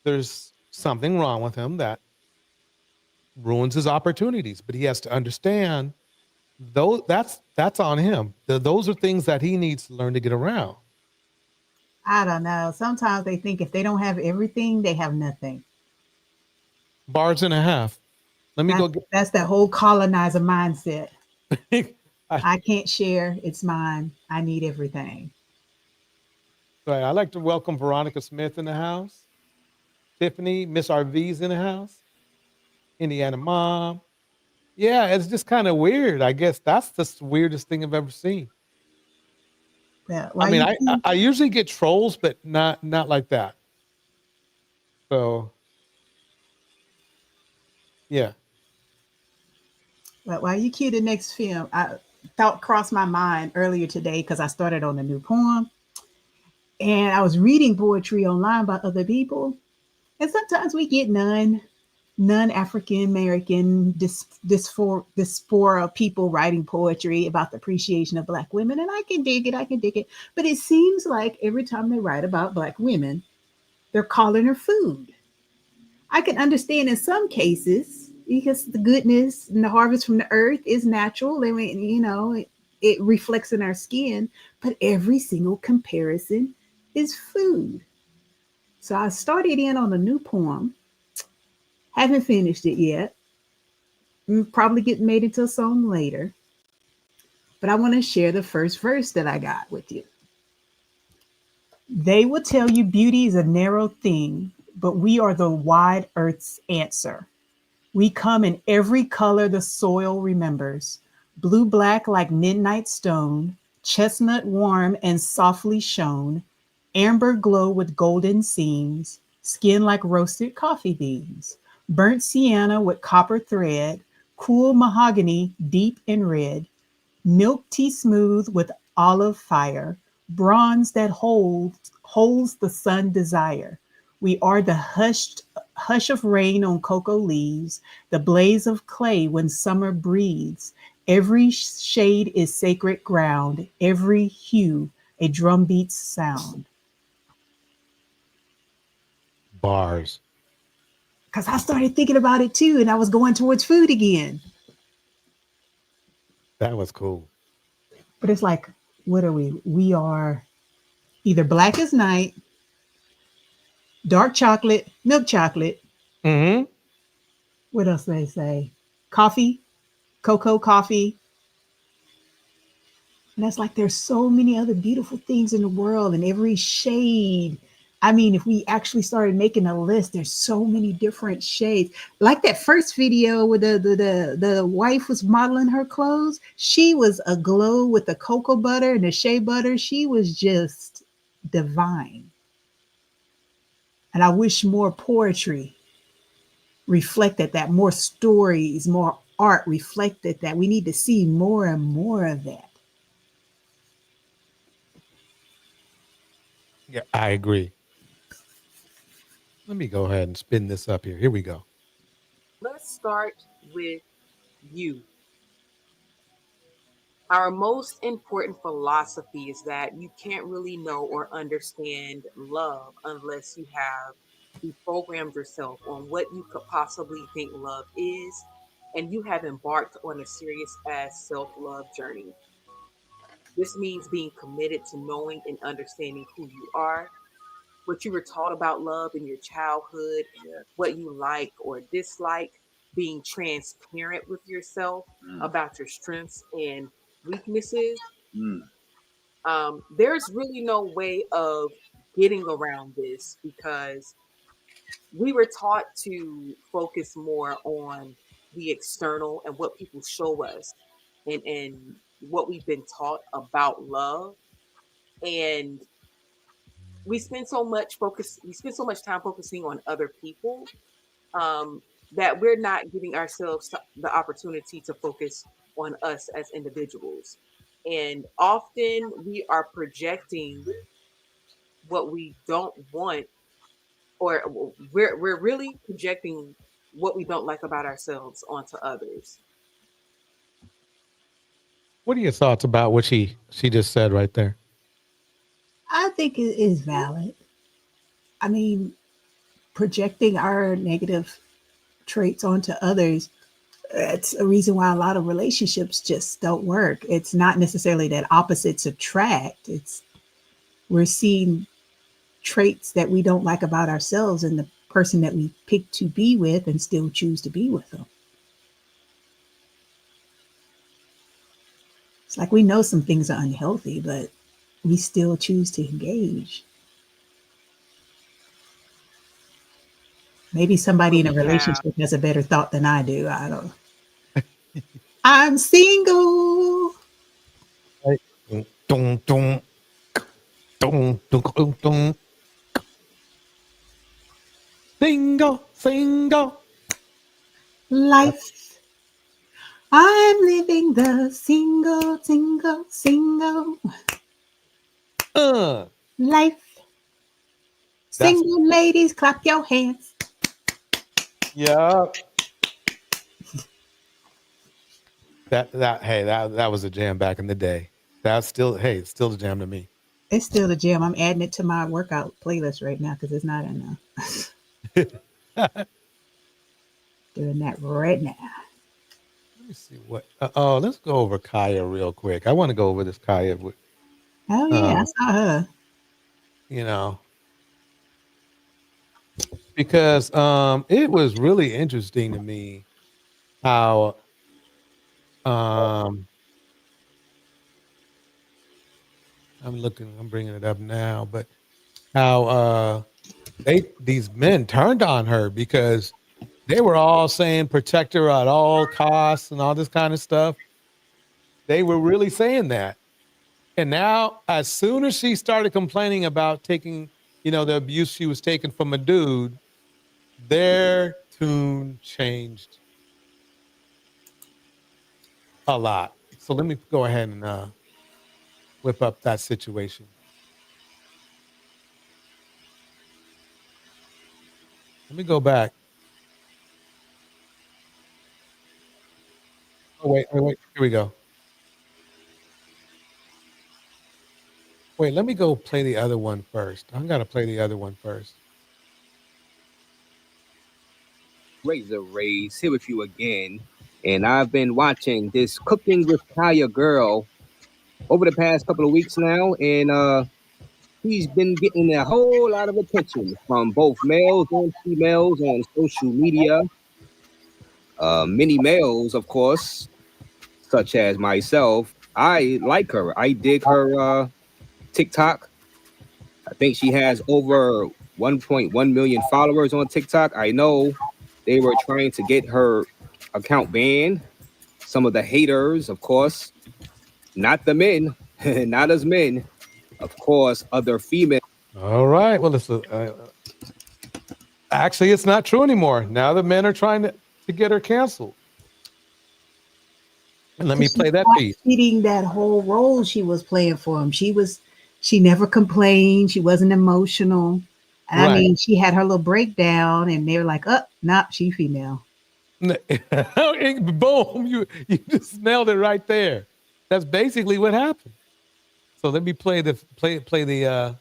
there's something wrong with him that ruins his opportunities. But he has to understand that's on him. Those are things that he needs to learn to get around. I don't know. Sometimes they think if they don't have everything, they have nothing. Bars and a half. That's that whole colonizer mindset. I can't share. It's mine. I need everything. Right. I'd like to welcome Veronica Smith in the house. Tiffany, Miss RV's in the house. Indiana Mom. Yeah, it's just kind of weird. I guess that's the weirdest thing I've ever seen. Yeah, I mean, I usually get trolls, but not like that. So, yeah. But while you cue the next film, thought crossed my mind earlier today because I started on a new poem. And I was reading poetry online by other people. And sometimes we get non-African American diaspora people writing poetry about the appreciation of Black women, and I can dig it. I can dig it. But it seems like every time they write about Black women, they're calling her food. I can understand in some cases because the goodness and the harvest from the earth is natural. I mean, it reflects in our skin, but every single comparison is food. So I started in on a new poem. Haven't finished it yet. Probably get made into a song later. But I want to share the first verse that I got with you. They will tell you beauty is a narrow thing, but we are the wide earth's answer. We come in every color the soil remembers, blue black like midnight stone, chestnut warm and softly shone, amber glow with golden seams, skin like roasted coffee beans, burnt sienna with copper thread, cool mahogany deep and red, milk tea smooth with olive fire, bronze that holds the sun desire. We are the hush of rain on cocoa leaves, the blaze of clay when summer breathes. Every shade is sacred ground, every hue a drumbeat's sound. Bars. Because I started thinking about it too, and I was going towards food again. That was cool. But it's like, what are we? We are either black as night, dark chocolate, milk chocolate. Mm-hmm. What else do they say? Coffee, cocoa coffee. And that's like there's so many other beautiful things in the world and every shade. I mean, if we actually started making a list, there's so many different shades. Like that first video where the wife was modeling her clothes. She was aglow with the cocoa butter and the shea butter. She was just divine. And I wish more poetry reflected that, more stories, more art reflected that. We need to see more and more of that. Yeah, I agree. Let me go ahead and spin this up here. Here we go. Let's start with you. Our most important philosophy is that you can't really know or understand love unless you have deprogrammed yourself on what you could possibly think love is, and you have embarked on a serious ass self love journey. This means being committed to knowing and understanding who you are, what you were taught about love in your childhood, what you like or dislike, being transparent with yourself about your strengths and weaknesses. There's really no way of getting around this because we were taught to focus more on the external and what people show us and what we've been taught about love. And we spend so much time focusing on other people that we're not giving ourselves the opportunity to focus on us as individuals. And often we are projecting what we don't want, or we're really projecting what we don't like about ourselves onto others. What are your thoughts about what she just said right there? I think it is valid. I mean, projecting our negative traits onto others, it's a reason why a lot of relationships just don't work. It's not necessarily that opposites attract. It's we're seeing traits that we don't like about ourselves and the person that we pick to be with and still choose to be with them. It's like we know some things are unhealthy, but we still choose to engage. Maybe somebody But in a we have relationship has a better thought than I do. I don't. I'm single. Right. Dun, dun, dun, dun, dun, dun. Single, single. Life. I'm living the single Uh, life. Single ladies, clap your hands. Yeah. That was a jam back in the day. That's still it's still a jam to me. It's still the jam. I'm adding it to my workout playlist right now because it's not enough. Doing that right now. Let me see what. Let's go over Kaya real quick. I want to go over this Kaya. Oh yeah, I saw her. You know, because it was really interesting to me how I'm bringing it up now, but how these men turned on her because they were all saying protect her at all costs and all this kind of stuff. They were really saying that. And now, as soon as she started complaining about taking, the abuse she was taking from a dude, their tune changed a lot. So let me go ahead and whip up that situation. Let me go back. Oh, wait. Here we go. Wait, let me go play the other one first. I gotta play the other one first. Razor Rays here with you again. And I've been watching this Cooking with Kaya girl over the past couple of weeks now. And she's been getting a whole lot of attention from both males and females on social media. Many males, of course, such as myself. I like her. I dig her TikTok. I think she has over 1.1 million followers on TikTok. I know they were trying to get her account banned. Some of the haters, of course, not the men, not as men, of course, other females. All right. Well, actually, it's not true anymore. Now the men are trying to get her canceled. And let me play that piece. Eating that whole role she was playing for him. She never complained. She wasn't emotional. I Right. mean, she had her little breakdown, and they were like, "Oh, nah, she female." Boom! You just nailed it right there. That's basically what happened. So let me play the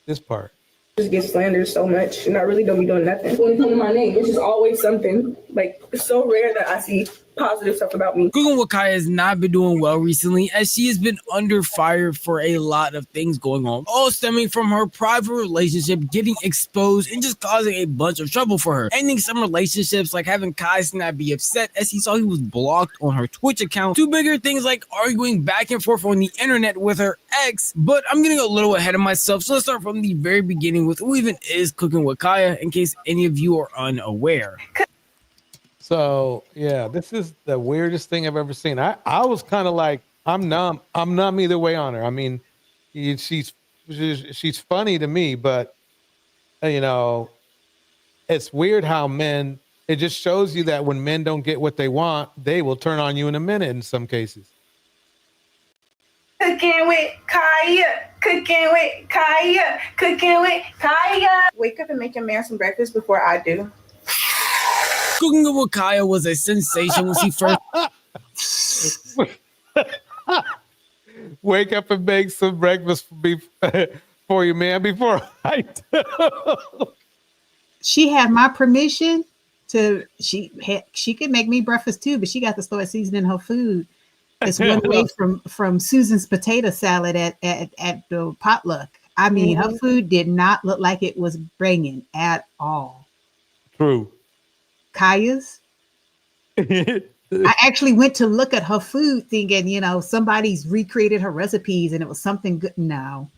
this part. Just get slandered so much, and I really don't be doing nothing. When it comes to my name, it's just always something. Like, it's so rare that I see positive stuff about me. Cooking with Kaya has not been doing well recently, as she has been under fire for a lot of things going on, all stemming from her private relationship getting exposed and just causing a bunch of trouble for her. Ending some relationships, like having Kai Snap be upset as he saw he was blocked on her Twitch account, to bigger things like arguing back and forth on the internet with her ex. But I'm getting a little ahead of myself, so let's start from the very beginning with who even is Cooking with Kaya, in case any of you are unaware. So yeah, this is the weirdest thing I've ever seen. I was kind of like, I'm numb either way on her. I mean, she's funny to me, but it's weird how men. It just shows you that when men don't get what they want, they will turn on you in a minute. In some cases. Cooking with Kaya, cooking with Kaya, cooking with Kaya. Wake up and make your man some breakfast before I do. Cooking with Kaya was a sensation when she first wake up and make some breakfast for you, man. Before I do. She had my permission to. She could make me breakfast too, but she got to start seasoning her food. It's one way from Susan's potato salad at the potluck. I mean, her food did not look like it was banging at all. True. Kaya's. I actually went to look at her food thinking, somebody's recreated her recipes and it was something good. No.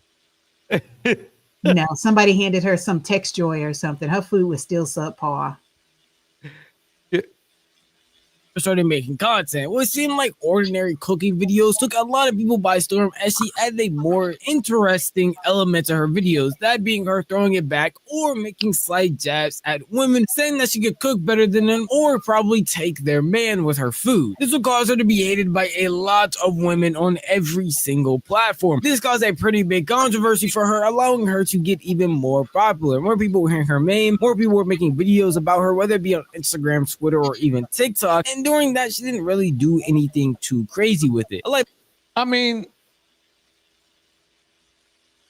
No, somebody handed her some Textjoy or something. Her food was still subpar. started making content. What seemed like ordinary cooking videos took a lot of people by storm as she added a more interesting element to her videos, that being her throwing it back or making slight jabs at women, saying that she could cook better than them or probably take their man with her food. This would cause her to be hated by a lot of women on every single platform. This caused a pretty big controversy for her, allowing her to get even more popular. More people were hearing her name, more people were making videos about her, whether it be on Instagram, Twitter, or even TikTok. And during that, she didn't really do anything too crazy with it. I mean,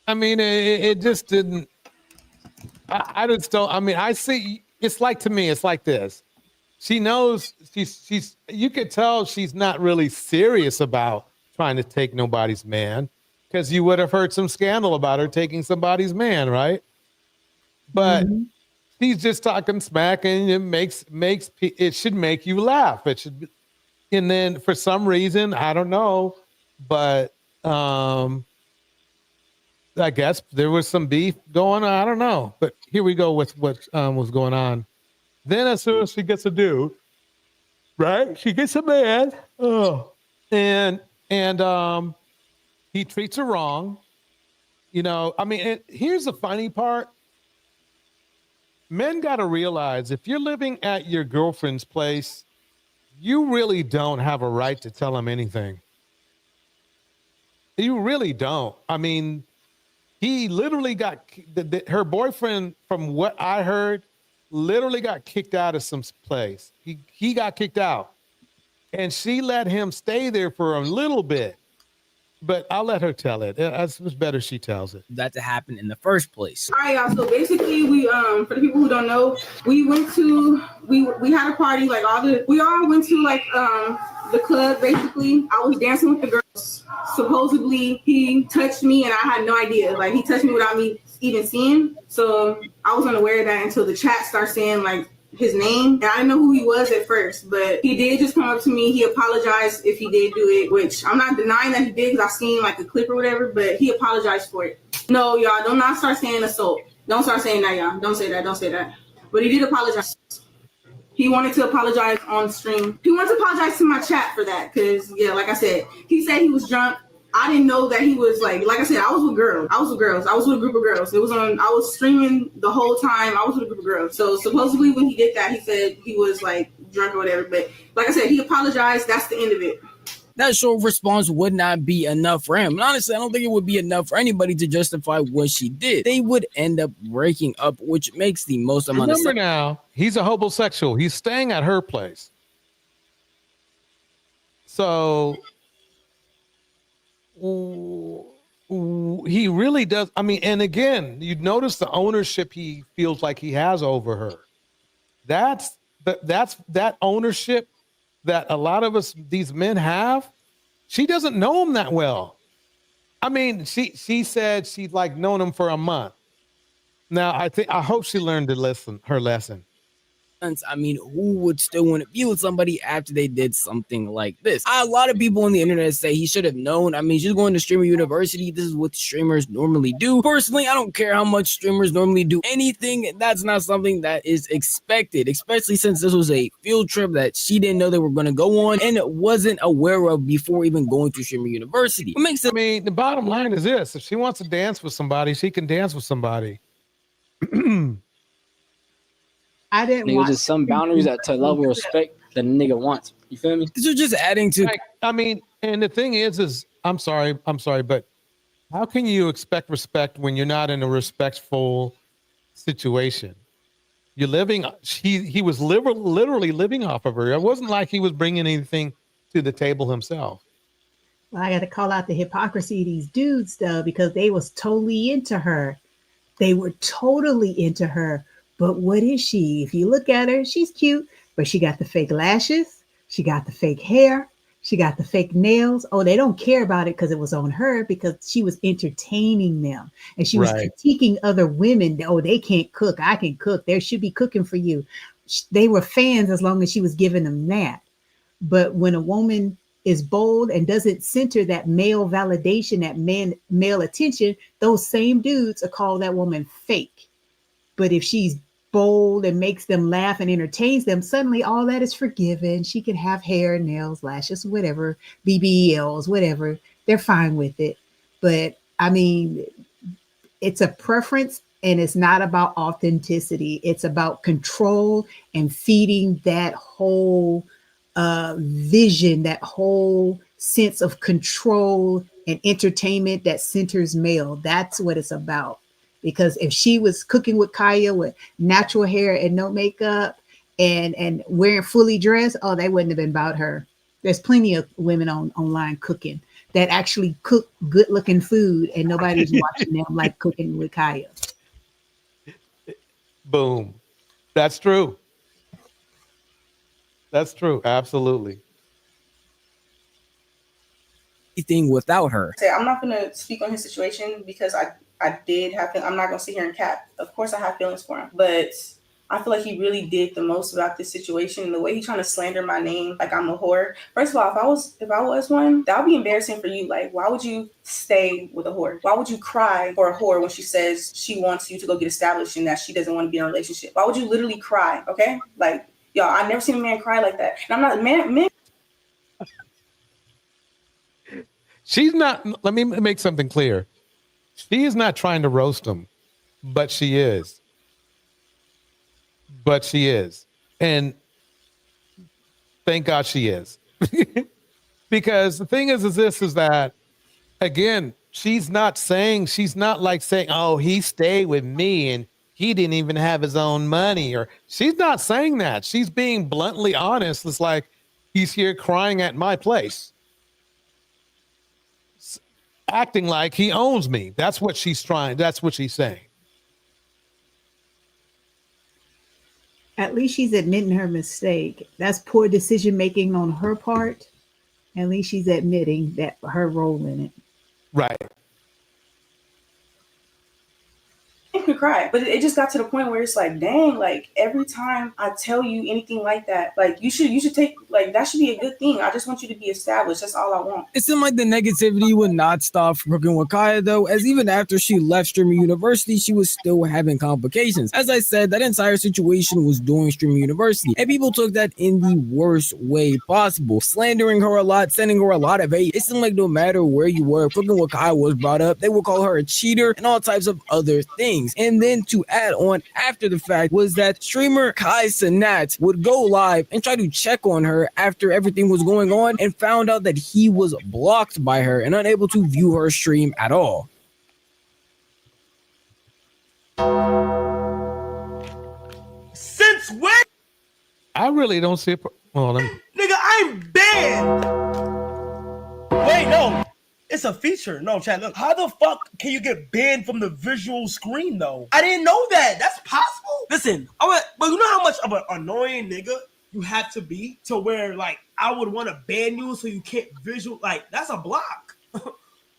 it just didn't. I just don't. I mean, I see. It's like, to me, it's like this. She knows she's. You could tell she's not really serious about trying to take nobody's man, because you would have heard some scandal about her taking somebody's man, right? But she's just talking smack, and it makes it should make you laugh. It should, and then for some reason, I don't know, but I guess there was some beef going on. I don't know, but here we go with what was going on. Then as soon as she gets a dude, right? She gets a man. Oh, and he treats her wrong. You know, I mean, here's the funny part. Men got to realize, if you're living at your girlfriend's place, you really don't have a right to tell him anything. You really don't. I mean, he literally got her boyfriend, from what I heard, literally got kicked out of some place. He got kicked out, and she let him stay there for a little bit. But I'll let her tell it. It's better she tells it. That to happen in the first place. All right, y'all. So basically, we for the people who don't know, we had a party, like we all went to like the club. Basically, I was dancing with the girls. Supposedly, he touched me, and I had no idea. Like, he touched me without me even seeing. So I was unaware of that until the chat started saying like his name, and I didn't know who he was at first, but he did just come up to me. He apologized if he did do it, which I'm not denying that he did, because I've seen like a clip or whatever, but he apologized for it. No, y'all, do not start saying assault. Don't start saying that, y'all. Don't say that. But he did apologize. He wanted to apologize on stream. He wanted to apologize to my chat for that, because, yeah, like I said, he said he was drunk. I didn't know that he was like I said, I was with girls. I was with a group of girls. I was streaming the whole time. I was with a group of girls. So supposedly when he did that, he said he was like drunk or whatever. But like I said, he apologized. That's the end of it. That short response would not be enough for him. And honestly, I don't think it would be enough for anybody to justify what she did. They would end up breaking up, which makes the most amount of sense. Remember now, he's a homosexual. He's staying at her place. So he really does. I mean, and again, you notice the ownership he feels like he has over her. That's that ownership that a lot of us, these men, have. She doesn't know him that well. I mean, she said she'd like known him for a month. Now, I hope she learned her lesson. I mean, who would still want to be with somebody after they did something like this? A lot of people on the internet say he should have known. I mean, she's going to streamer university. This is what streamers normally do. Personally, I don't care how much streamers normally do anything. That's not something that is expected, especially since this was a field trip that she didn't know they were going to go on and wasn't aware of before even going to streamer university. What makes it? I mean, the bottom line is this: if she wants to dance with somebody, she can dance with somebody. I didn't want just some boundaries that to level of respect that a nigga wants. You feel me? These are just adding to. I mean, and the thing is I'm sorry, but how can you expect respect when you're not in a respectful situation? You're living. He was literally living off of her. It wasn't like he was bringing anything to the table himself. Well, I got to call out the hypocrisy of these dudes, though, because they was totally into her. They were totally into her. But what is she? If you look at her, she's cute, but she got the fake lashes. She got the fake hair. She got the fake nails. Oh, they don't care about it because it was on her, because she was entertaining them. And she was critiquing other women. Oh, they can't cook. I can cook. There should be cooking for you. They were fans as long as she was giving them that. But when a woman is bold and doesn't center that male validation, that male attention, those same dudes are call that woman fake. But if she's bold and makes them laugh and entertains them, suddenly all that is forgiven. She can have hair, nails, lashes, whatever, BBLs, whatever. They're fine with it. But I mean, it's a preference and it's not about authenticity. It's about control and feeding that whole vision, that whole sense of control and entertainment that centers male. That's what it's about. Because if she was cooking with Kaya with natural hair and no makeup and wearing fully dressed, oh, they wouldn't have been about her. There's plenty of women online cooking that actually cook good looking food and nobody's watching them like cooking with Kaya. Boom. That's true. That's true. Absolutely. Anything without her. I'm not gonna speak on his situation because I did have. I'm not gonna sit here and cap. Of course, I have feelings for him, but I feel like he really did the most about this situation. And the way he's trying to slander my name, like I'm a whore. First of all, if I was one, that would be embarrassing for you. Like, why would you stay with a whore? Why would you cry for a whore when she says she wants you to go get established and that she doesn't want to be in a relationship? Why would you literally cry? Okay, like y'all, I've never seen a man cry like that. And I'm not men. She's not, let me make something clear. She is not trying to roast him, but she is. But she is. And thank God she is. Because the thing is that, again, she's not like saying, oh, he stayed with me and he didn't even have his own money. Or she's not saying that. She's being bluntly honest. It's like, he's here crying at my place, acting like he owns me. That's what she's saying. At least she's admitting her mistake. That's poor decision making on her part. At least she's admitting that her role in it. Right. I could cry, but it just got to the point where it's like, dang, like every time I tell you anything like that, like you should take, like that should be a good thing. I just want you to be established. That's all I want. It seemed like the negativity would not stop from cooking with Kaya though, as even after she left Streamer University, she was still having complications. As I said, that entire situation was during Streamer University, and people took that in the worst way possible, slandering her a lot, sending her a lot of hate. It seemed like no matter where you were, cooking with Kaya was brought up. They would call her a cheater and all types of other things. And then to add on after the fact was that streamer Kai Cenat would go live and try to check on her after everything was going on and found out that he was blocked by her and unable to view her stream at all. Since when? I really don't see it. Nigga, I'm banned. Wait, no. It's a feature. No, chat, look. How the fuck can you get banned from the visual screen, though? I didn't know that. That's possible? Listen, but you know how much of an annoying nigga you have to be to where, like, I would want to ban you so you can't visual. Like, that's a block.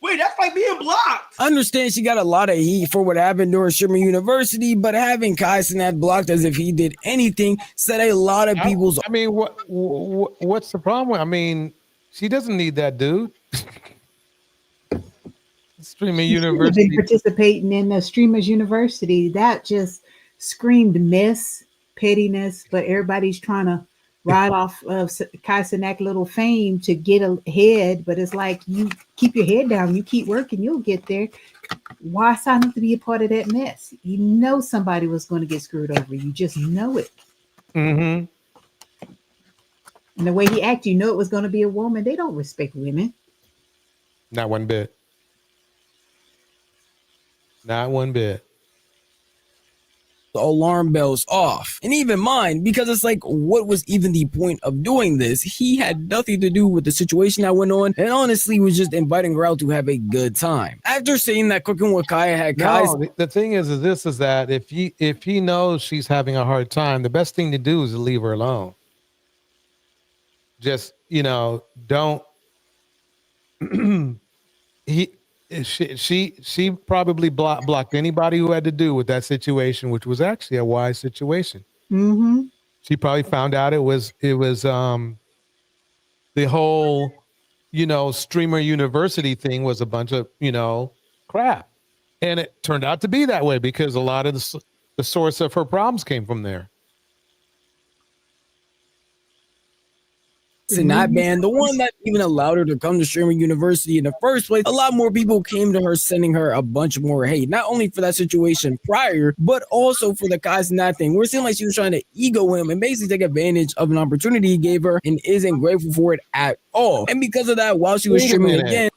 Wait, that's like being blocked. I understand she got a lot of heat for what happened during Streamer University, but having Kai Cenat blocked as if he did anything said a lot of people's... I mean, what's the problem? I mean, she doesn't need that dude. Streamer University. Been participating in the Streamers University. That just screamed mess, pettiness, but everybody's trying to ride off of Kai Cenat little fame to get ahead. But it's like, you keep your head down, you keep working, you'll get there. Why sign up to be a part of that mess? You know somebody was going to get screwed over. You just know it. Mm-hmm. And the way he acted, you know it was going to be a woman. They don't respect women. Not one bit. Not one bit. The alarm bells off, and even mine, because it's like, what was even the point of doing this? He had nothing to do with the situation that went on, and honestly was just inviting her out to have a good time. After saying that cooking with Kaya had Kai's... No, the thing is that if he knows she's having a hard time, the best thing to do is to leave her alone. Just, don't. She probably blocked anybody who had to do with that situation, which was actually a wise situation. Mm-hmm. She probably found out it was the whole, Streamer University thing was a bunch of, crap. And it turned out to be that way because a lot of the source of her problems came from there. Not ban, the one that even allowed her to come to Streamer University in the first place. A lot more people came to her, sending her a bunch more hate, not only for that situation prior, but also for the Kai Cenat thing. Where it seemed like she was trying to ego him and basically take advantage of an opportunity he gave her and isn't grateful for it at all. And because of that, while she was streaming again,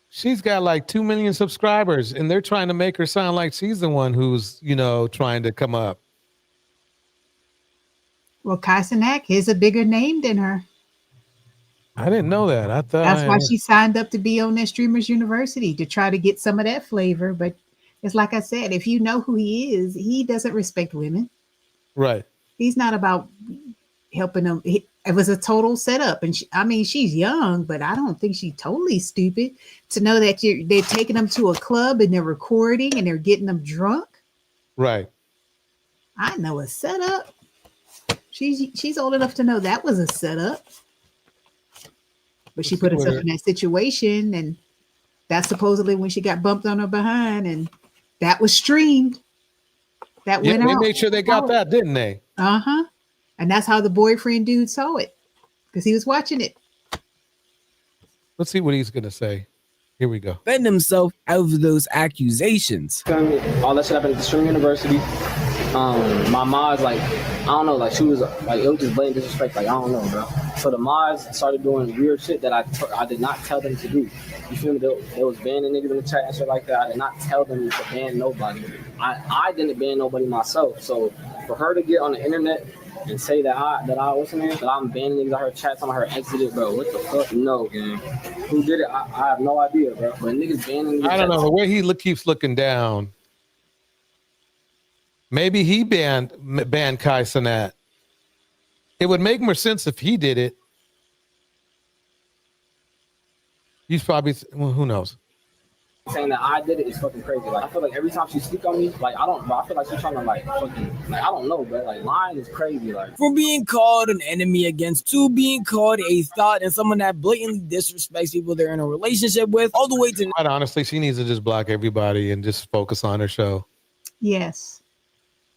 she's got like 2 million subscribers, and they're trying to make her sound like she's the one who's, trying to come up. Well, Kai Cenat is a bigger name than her. I didn't know that. I thought that's why she signed up to be on that Streamers University, to try to get some of that flavor. But it's like I said, if you know who he is, he doesn't respect women. Right. He's not about helping them. It was a total setup. And she's young, but I don't think she's totally stupid to know that they're taking them to a club and they're recording and they're getting them drunk. Right. I know a setup. She's old enough to know that was a setup. But she put herself in that situation, and that's supposedly when she got bumped on her behind, and that was streamed. That went out. They made sure they got that, didn't they? Uh-huh. And that's how the boyfriend dude saw it, because he was watching it. Let's see what he's going to say. Here we go. defend himself out of those accusations. All that shit happened at the Stream University. My mom's like, I don't know, like she was like, it was just blatant disrespect, like I don't know, bro. So the mods started doing weird shit that I did not tell them to do. You feel me? They was banning niggas in the chat and shit like that. I did not tell them to ban nobody. I didn't ban nobody myself. So for her to get on the internet and say that I'm banning niggas out her chat, talking about her exited, bro. What the fuck? No, gang. Who did it? I have no idea, bro. But niggas banning niggas. I don't know. The way he keeps looking down. Maybe he banned Kai Cenat. It would make more sense if he did it. He's probably, well, who knows? Saying that I did it is fucking crazy. Like I feel like every time she speak on me, like I feel like she's trying to like fucking, like I don't know, bro. Like lying is crazy. Like from being called an enemy against to being called a thought and someone that blatantly disrespects people they're in a relationship with, all the way to quite honestly, she needs to just block everybody and just focus on her show. Yes.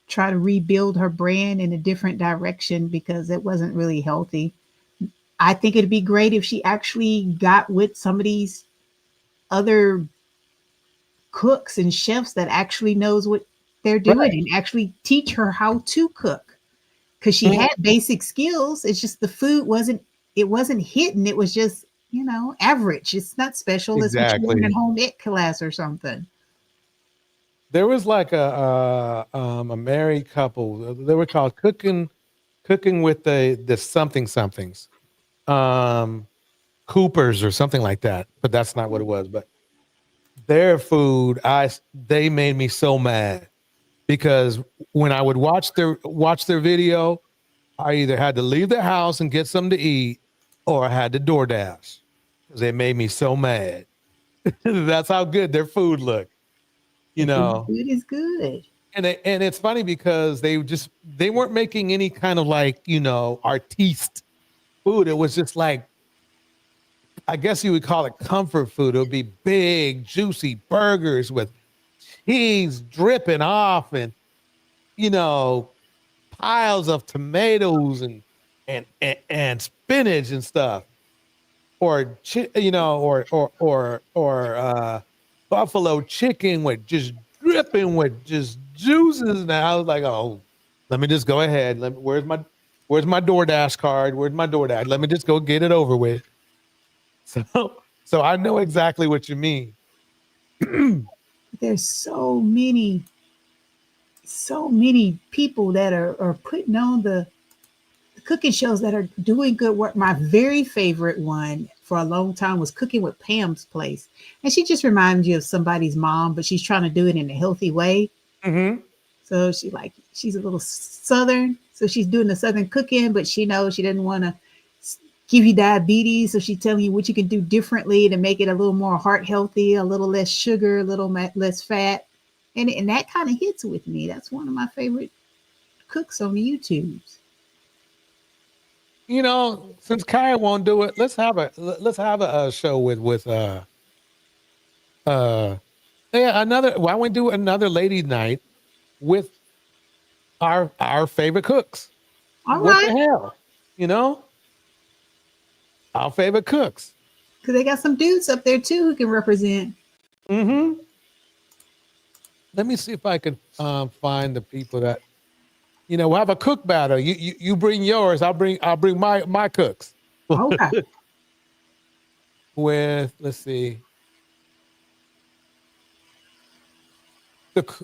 Try to rebuild her brand in a different direction, because it wasn't really healthy. I think it'd be great if she actually got with some of these other cooks and chefs that actually knows what they're doing, and actually teach her how to cook, because she had basic skills. It's just the food wasn't hitting. It was just, average. It's not special. It's what you learn in home ec class or something. There was like a married couple. They were called cooking with the somethings, Coopers or something like that. But that's not what it was. But their food, they made me so mad, because when I would watch their video, I either had to leave the house and get something to eat, or I had to DoorDash, because they made me so mad. That's how good their food looked. Food is good. And it's funny because they weren't making any kind of like, artiste food. It was just like, I guess you would call it comfort food. It would be big, juicy burgers with cheese dripping off, and, piles of tomatoes and spinach and stuff, or buffalo chicken with just dripping with just juices. And I was like, oh, let me just go ahead. Where's my DoorDash card? Where's my DoorDash? Let me just go get it over with. So I know exactly what you mean. There's so many people that are putting on the cooking shows that are doing good work. My very favorite one for a long time was Cooking with Pam's Place. And she just reminds you of somebody's mom, but she's trying to do it in a healthy way. Mm-hmm. So she's a little Southern. So she's doing the Southern cooking, but she knows she doesn't want to give you diabetes. So she's telling you what you can do differently to make it a little more heart healthy, a little less sugar, a little less fat. And that kind of hits with me. That's one of my favorite cooks on the YouTubes. Since Kaya won't do it, let's have a show with Yeah, why don't we do another lady night with our favorite cooks? All What right. the hell? You know? Our favorite cooks. Because they got some dudes up there too who can represent. Mm-hmm. Let me see if I can find the people that we'll have a cook battle. You bring yours, I'll bring my cooks. Okay. With let's see.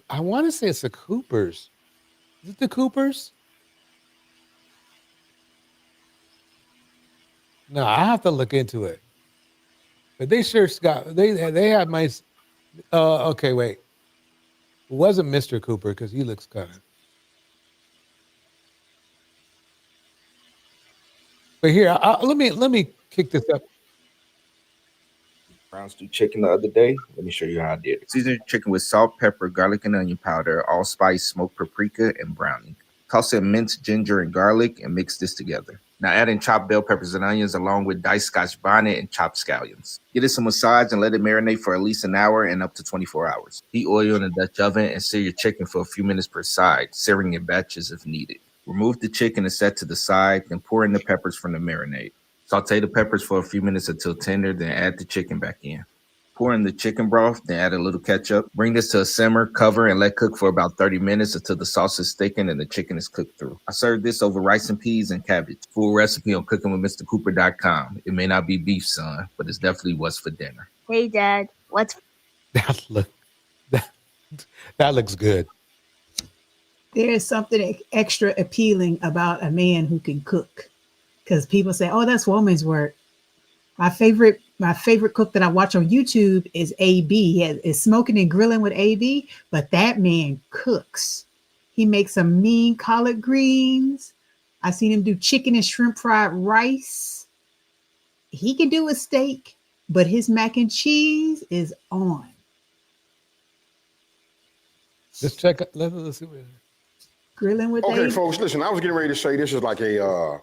I want to say it's the Coopers. Is it the Coopers? No, I have to look into it. But they sure got they had my okay, wait. It wasn't Mr. Cooper because he looks kind of. But here, let me kick this up. Brown stew chicken the other day. Let me show you how I did it. Season chicken with salt, pepper, garlic, and onion powder, allspice, smoked paprika, and browning. Toss in minced ginger and garlic and mix this together. Now add in chopped bell peppers and onions along with diced scotch bonnet and chopped scallions. Give it some massage and let it marinate for at least an hour and up to 24 hours. Heat oil in a Dutch oven and sear your chicken for a few minutes per side, searing in batches if needed. Remove the chicken and set to the side, then pour in the peppers from the marinade. Saute the peppers for a few minutes until tender, then add the chicken back in. Pour in the chicken broth, then add a little ketchup. Bring this to a simmer, cover, and let cook for about 30 minutes until the sauce is thickened and the chicken is cooked through. I serve this over rice and peas and cabbage. Full recipe on cookingwithmrcooper.com. It may not be beef, son, but it's definitely what's for dinner. Hey, Dad, what's That looks good. There is something extra appealing about a man who can cook. Because people say, oh, that's woman's work. My favorite cook that I watch on YouTube is AB. He is smoking and grilling with AB, but that man cooks. He makes some mean collard greens. I seen him do chicken and shrimp fried rice. He can do a steak, but his mac and cheese is on. Let's check. Let's see what it is. Grilling with Okay, AB. folks, listen, I was getting ready to say this is like a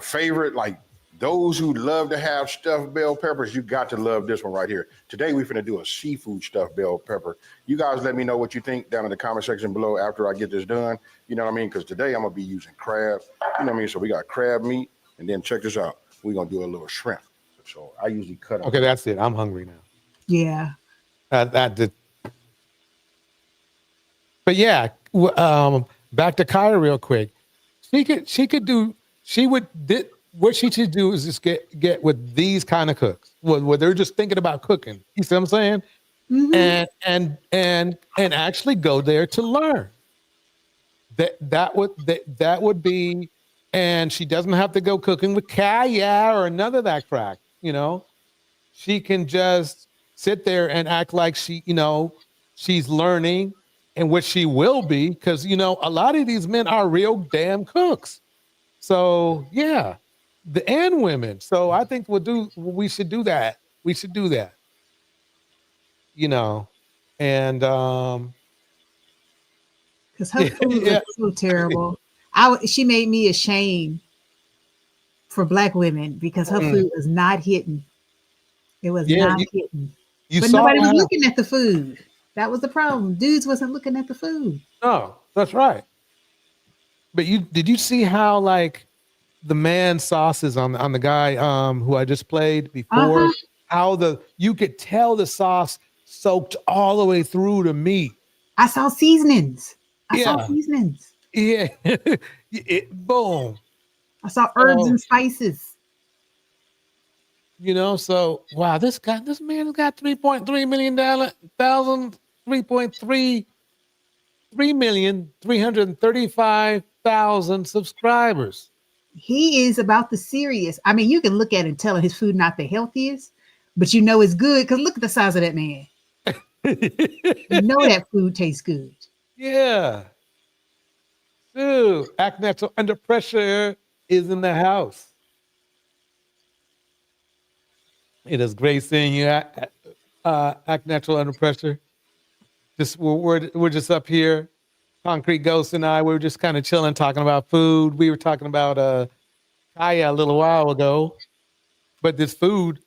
favorite, like those who love to have stuffed bell peppers, you got to love this one right here. Today, we're going to do a seafood stuffed bell pepper. You guys let me know what you think down in the comment section below after I get this done. You know what I mean? Because today I'm going to be using crab. You know what I mean? So we got crab meat, and then check this out. We're going to do a little shrimp. So I usually cut them. Okay, that's it. I'm hungry now. Yeah. That did. But yeah, back to Kyra real quick. What she should do is just get with these kind of cooks where they're just thinking about cooking. You see what I'm saying? Mm-hmm. And actually go there to learn. That would be, and she doesn't have to go cooking with Kaya or none of that crack. She can just sit there and act like she's learning, and what she will be, because a lot of these men are real damn cooks. So yeah, and women. So I think we should do that. We should do that. And because her food was so terrible. She made me ashamed for Black women because her food was not hitting. It was not hitting. But nobody was looking at the food. That was the problem. Dudes wasn't looking at the food. No, that's right. But did you see how like the man sauces on the guy who I just played before? How you could tell the sauce soaked all the way through the meat. I saw seasonings. Yeah. Boom. I saw herbs and spices. So wow, this man has got $3.3 million, 3,335,000 subscribers. He is about the serious. I mean, you can look at it and tell his food not the healthiest, but it's good because look at the size of that man. That food tastes good. Yeah. Dude, Act Natural Under Pressure is in the house. It is great seeing you, Act Natural Under Pressure. We're just up here, Concrete Ghost and I. We were just kind of chilling, talking about food. We were talking about Kaya a little while ago, but this food,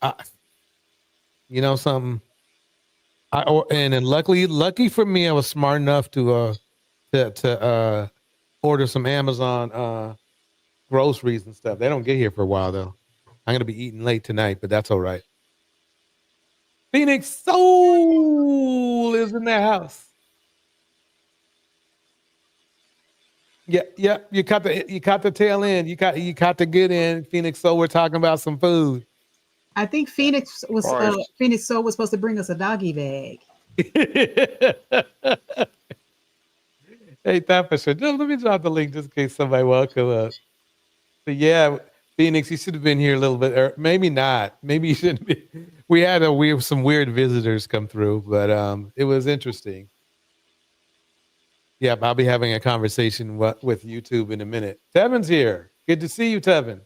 something. And then lucky for me, I was smart enough to order some Amazon groceries and stuff. They don't get here for a while though. I'm gonna be eating late tonight, but that's all right. Phoenix Soul is in the house. Yeah. You caught the tail end. You caught the good end. Phoenix Soul. We're talking about some food. I think Phoenix Soul was supposed to bring us a doggy bag. Hey, that for sure. Let me drop the link just in case somebody will come up. But yeah, Phoenix, you should have been here a little bit, or maybe not. Maybe you shouldn't be. We had some weird visitors come through, but it was interesting. Yeah, I'll be having a conversation with YouTube in a minute. Tevin's here. Good to see you, Tevin.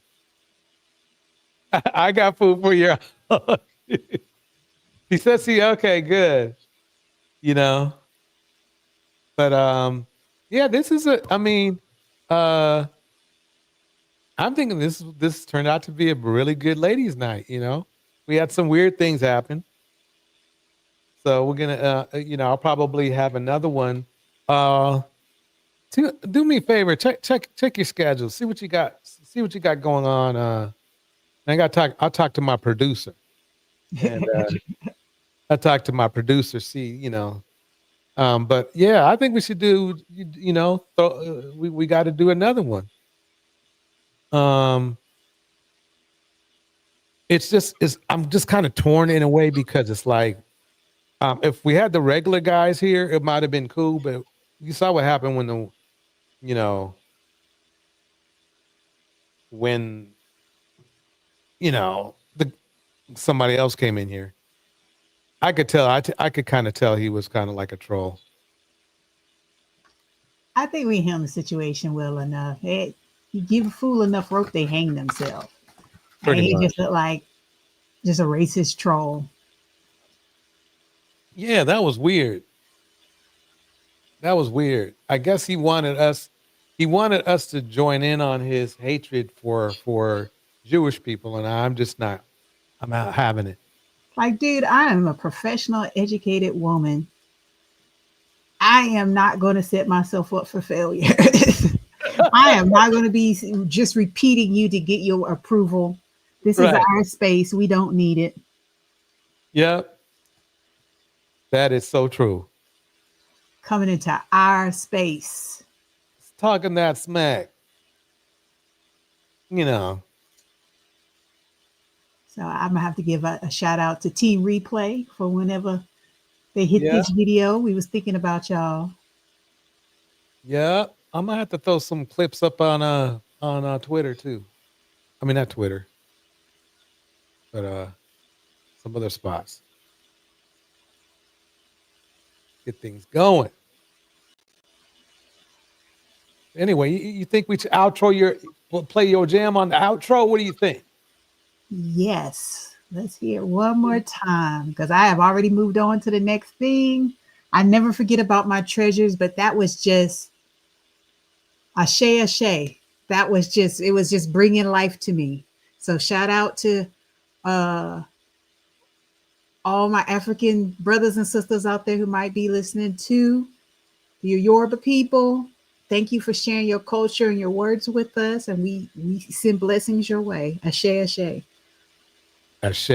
I got food for you. He says okay, good. You know. But yeah, this is I'm thinking this turned out to be a really good ladies' night, you know. We had some weird things happen. So we're gonna I'll probably have another one. Do me a favor, check your schedule, see what you got going on. I'll talk to my producer. And I talked to my producer, see, but yeah, I think we should do, we got to do another one. I'm just kind of torn in a way because it's like, if we had the regular guys here, it might have been cool, but you saw what happened when somebody else came in here. I could tell. I could kind of tell he was kind of like a troll. I think we handled the situation well enough. You give a fool enough rope, they hang themselves. And he just looked like just a racist troll. Yeah, that was weird. I guess he wanted us to join in on his hatred for Jewish people, and I'm not having it. Like, dude, I am a professional, educated woman. I am not going to set myself up for failure. I am not going to be just repeating you to get your approval. This is our space. We don't need it. Yep. That is so true. Coming into our space. Talking that smack. So I'm gonna have to give a shout out to Team Replay for whenever they hit this video. We was thinking about y'all. Yeah, I'm gonna have to throw some clips up on Twitter too. I mean, not Twitter, but some other spots. Get things going. Anyway, you think we should play your jam on the outro? What do you think? Yes. Let's hear it one more time because I have already moved on to the next thing. I never forget about my treasures, but that was just ashe. That was just bringing life to me. So shout out to all my African brothers and sisters out there who might be listening to the Yoruba people. Thank you for sharing your culture and your words with us. And we send blessings your way. Ashe. Ashe.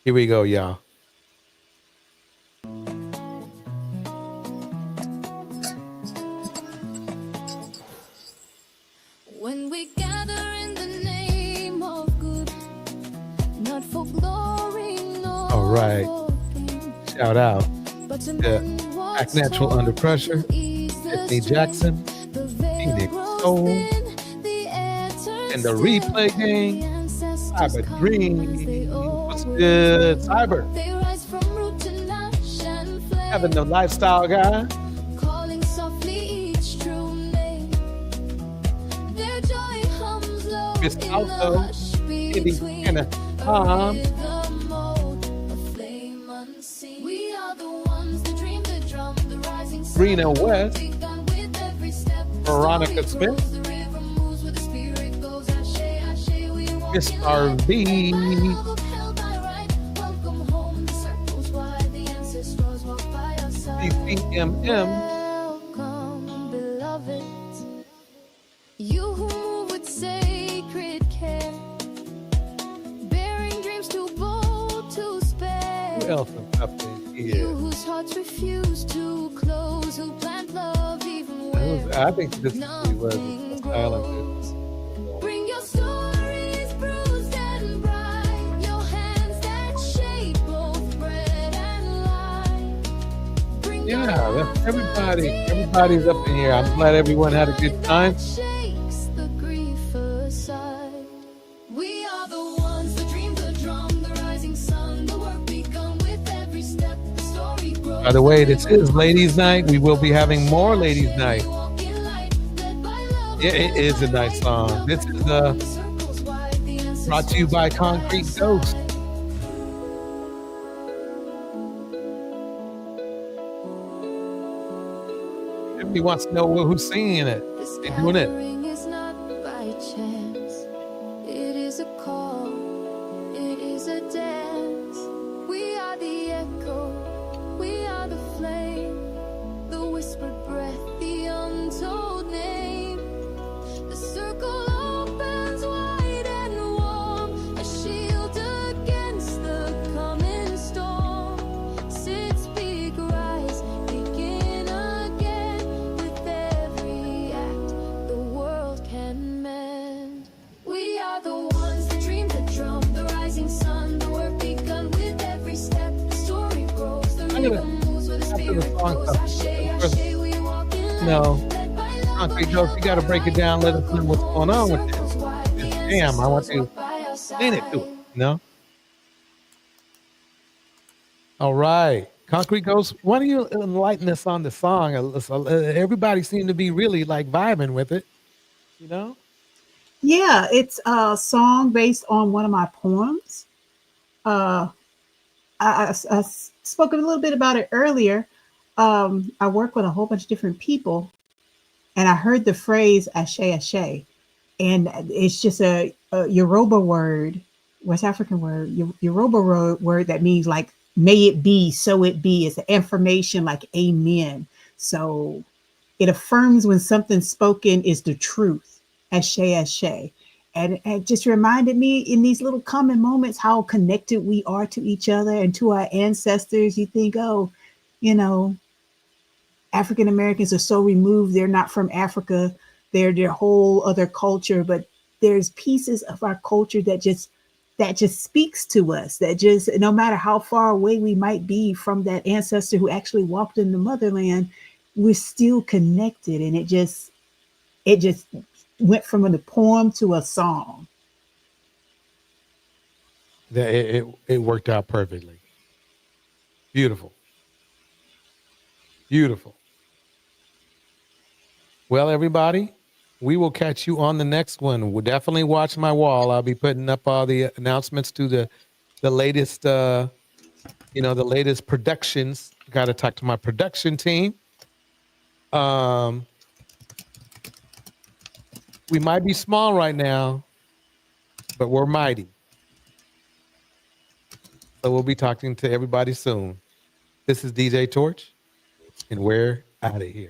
Here we go, y'all. When we gather in the name of good, not for glory, no. All right. Shout out to Act Natural Under Pressure, Tiffany Jackson, Phoenix Soul, and the Replay Gang. Cyber Dream. What's good, Cyber? Having the lifestyle guy. Calling softly each true name. Their joy hums low. Miss Alto, Kitty, and Tom. We are the ones that dream the drum, the rising sun. Rena West. Veronica Smith. Miss RV. PMM. Welcome, beloved. You who move with sacred care, bearing dreams too bold to spare. Who else is up in You here? whose hearts refuse to close, who plant love even where I think this was nothing silent. grows. Bring your stories bruised and bright, your hands that shape both bread and light. Bring Yeah, that's everybody. Everybody's up in here. I'm glad everyone had a good time. shakes the grief aside. We are the ones, the dream, the drum, the rising sun, the work begun with every step, the story grows. By the way, this is Ladies' Night. We will be having more Ladies' Night. Yeah, it is a nice song. This is brought to you by Concrete Ghost. Everybody wants to know who's singing it. They're doing it. Gathering is not by chance. It is a call. It is a dance. We are the echo. We are the flame. The whispered breath. The untold name. The circle opens wide and warm. A shield against the coming storm. Sits big rise. Begin again. With every act, the world can mend. We are the ones that dream, the drum, the rising sun, the work begun with every step. The story grows, the rhythm moves where the spirit goes. Ashe, ashe, we walk in No, Concrete Ghost, you got to break it down. Let us know what's going on with this. Damn, I want to explain it to it. No. All right, Concrete Ghost, why don't you enlighten us on the song? Everybody seemed to be really like vibing with it. You know. Yeah, it's a song based on one of my poems. I spoke a little bit about it earlier. I work with a whole bunch of different people, and I heard the phrase "ashe ashe," and it's just a Yoruba word, West African word, Yoruba word that means like "may it be, so it be." It's an affirmation like "amen." So it affirms when something spoken is the truth. Ashe ashe. And it just reminded me in these little common moments how connected we are to each other and to our ancestors. You think, oh, you know, African Americans are so removed, they're not from Africa, they're their whole other culture, but there's pieces of our culture that just speaks to us, that just, no matter how far away we might be from that ancestor who actually walked in the motherland, we're still connected. And it just went from a poem to a song. That it worked out perfectly. Beautiful. Beautiful. Well, everybody, we will catch you on the next one. We'll definitely watch my wall. I'll be putting up all the announcements to the latest the latest productions. Got to talk to my production team. We might be small right now, but we're mighty. So we'll be talking to everybody soon. This is DJ Torch, and we're out of here.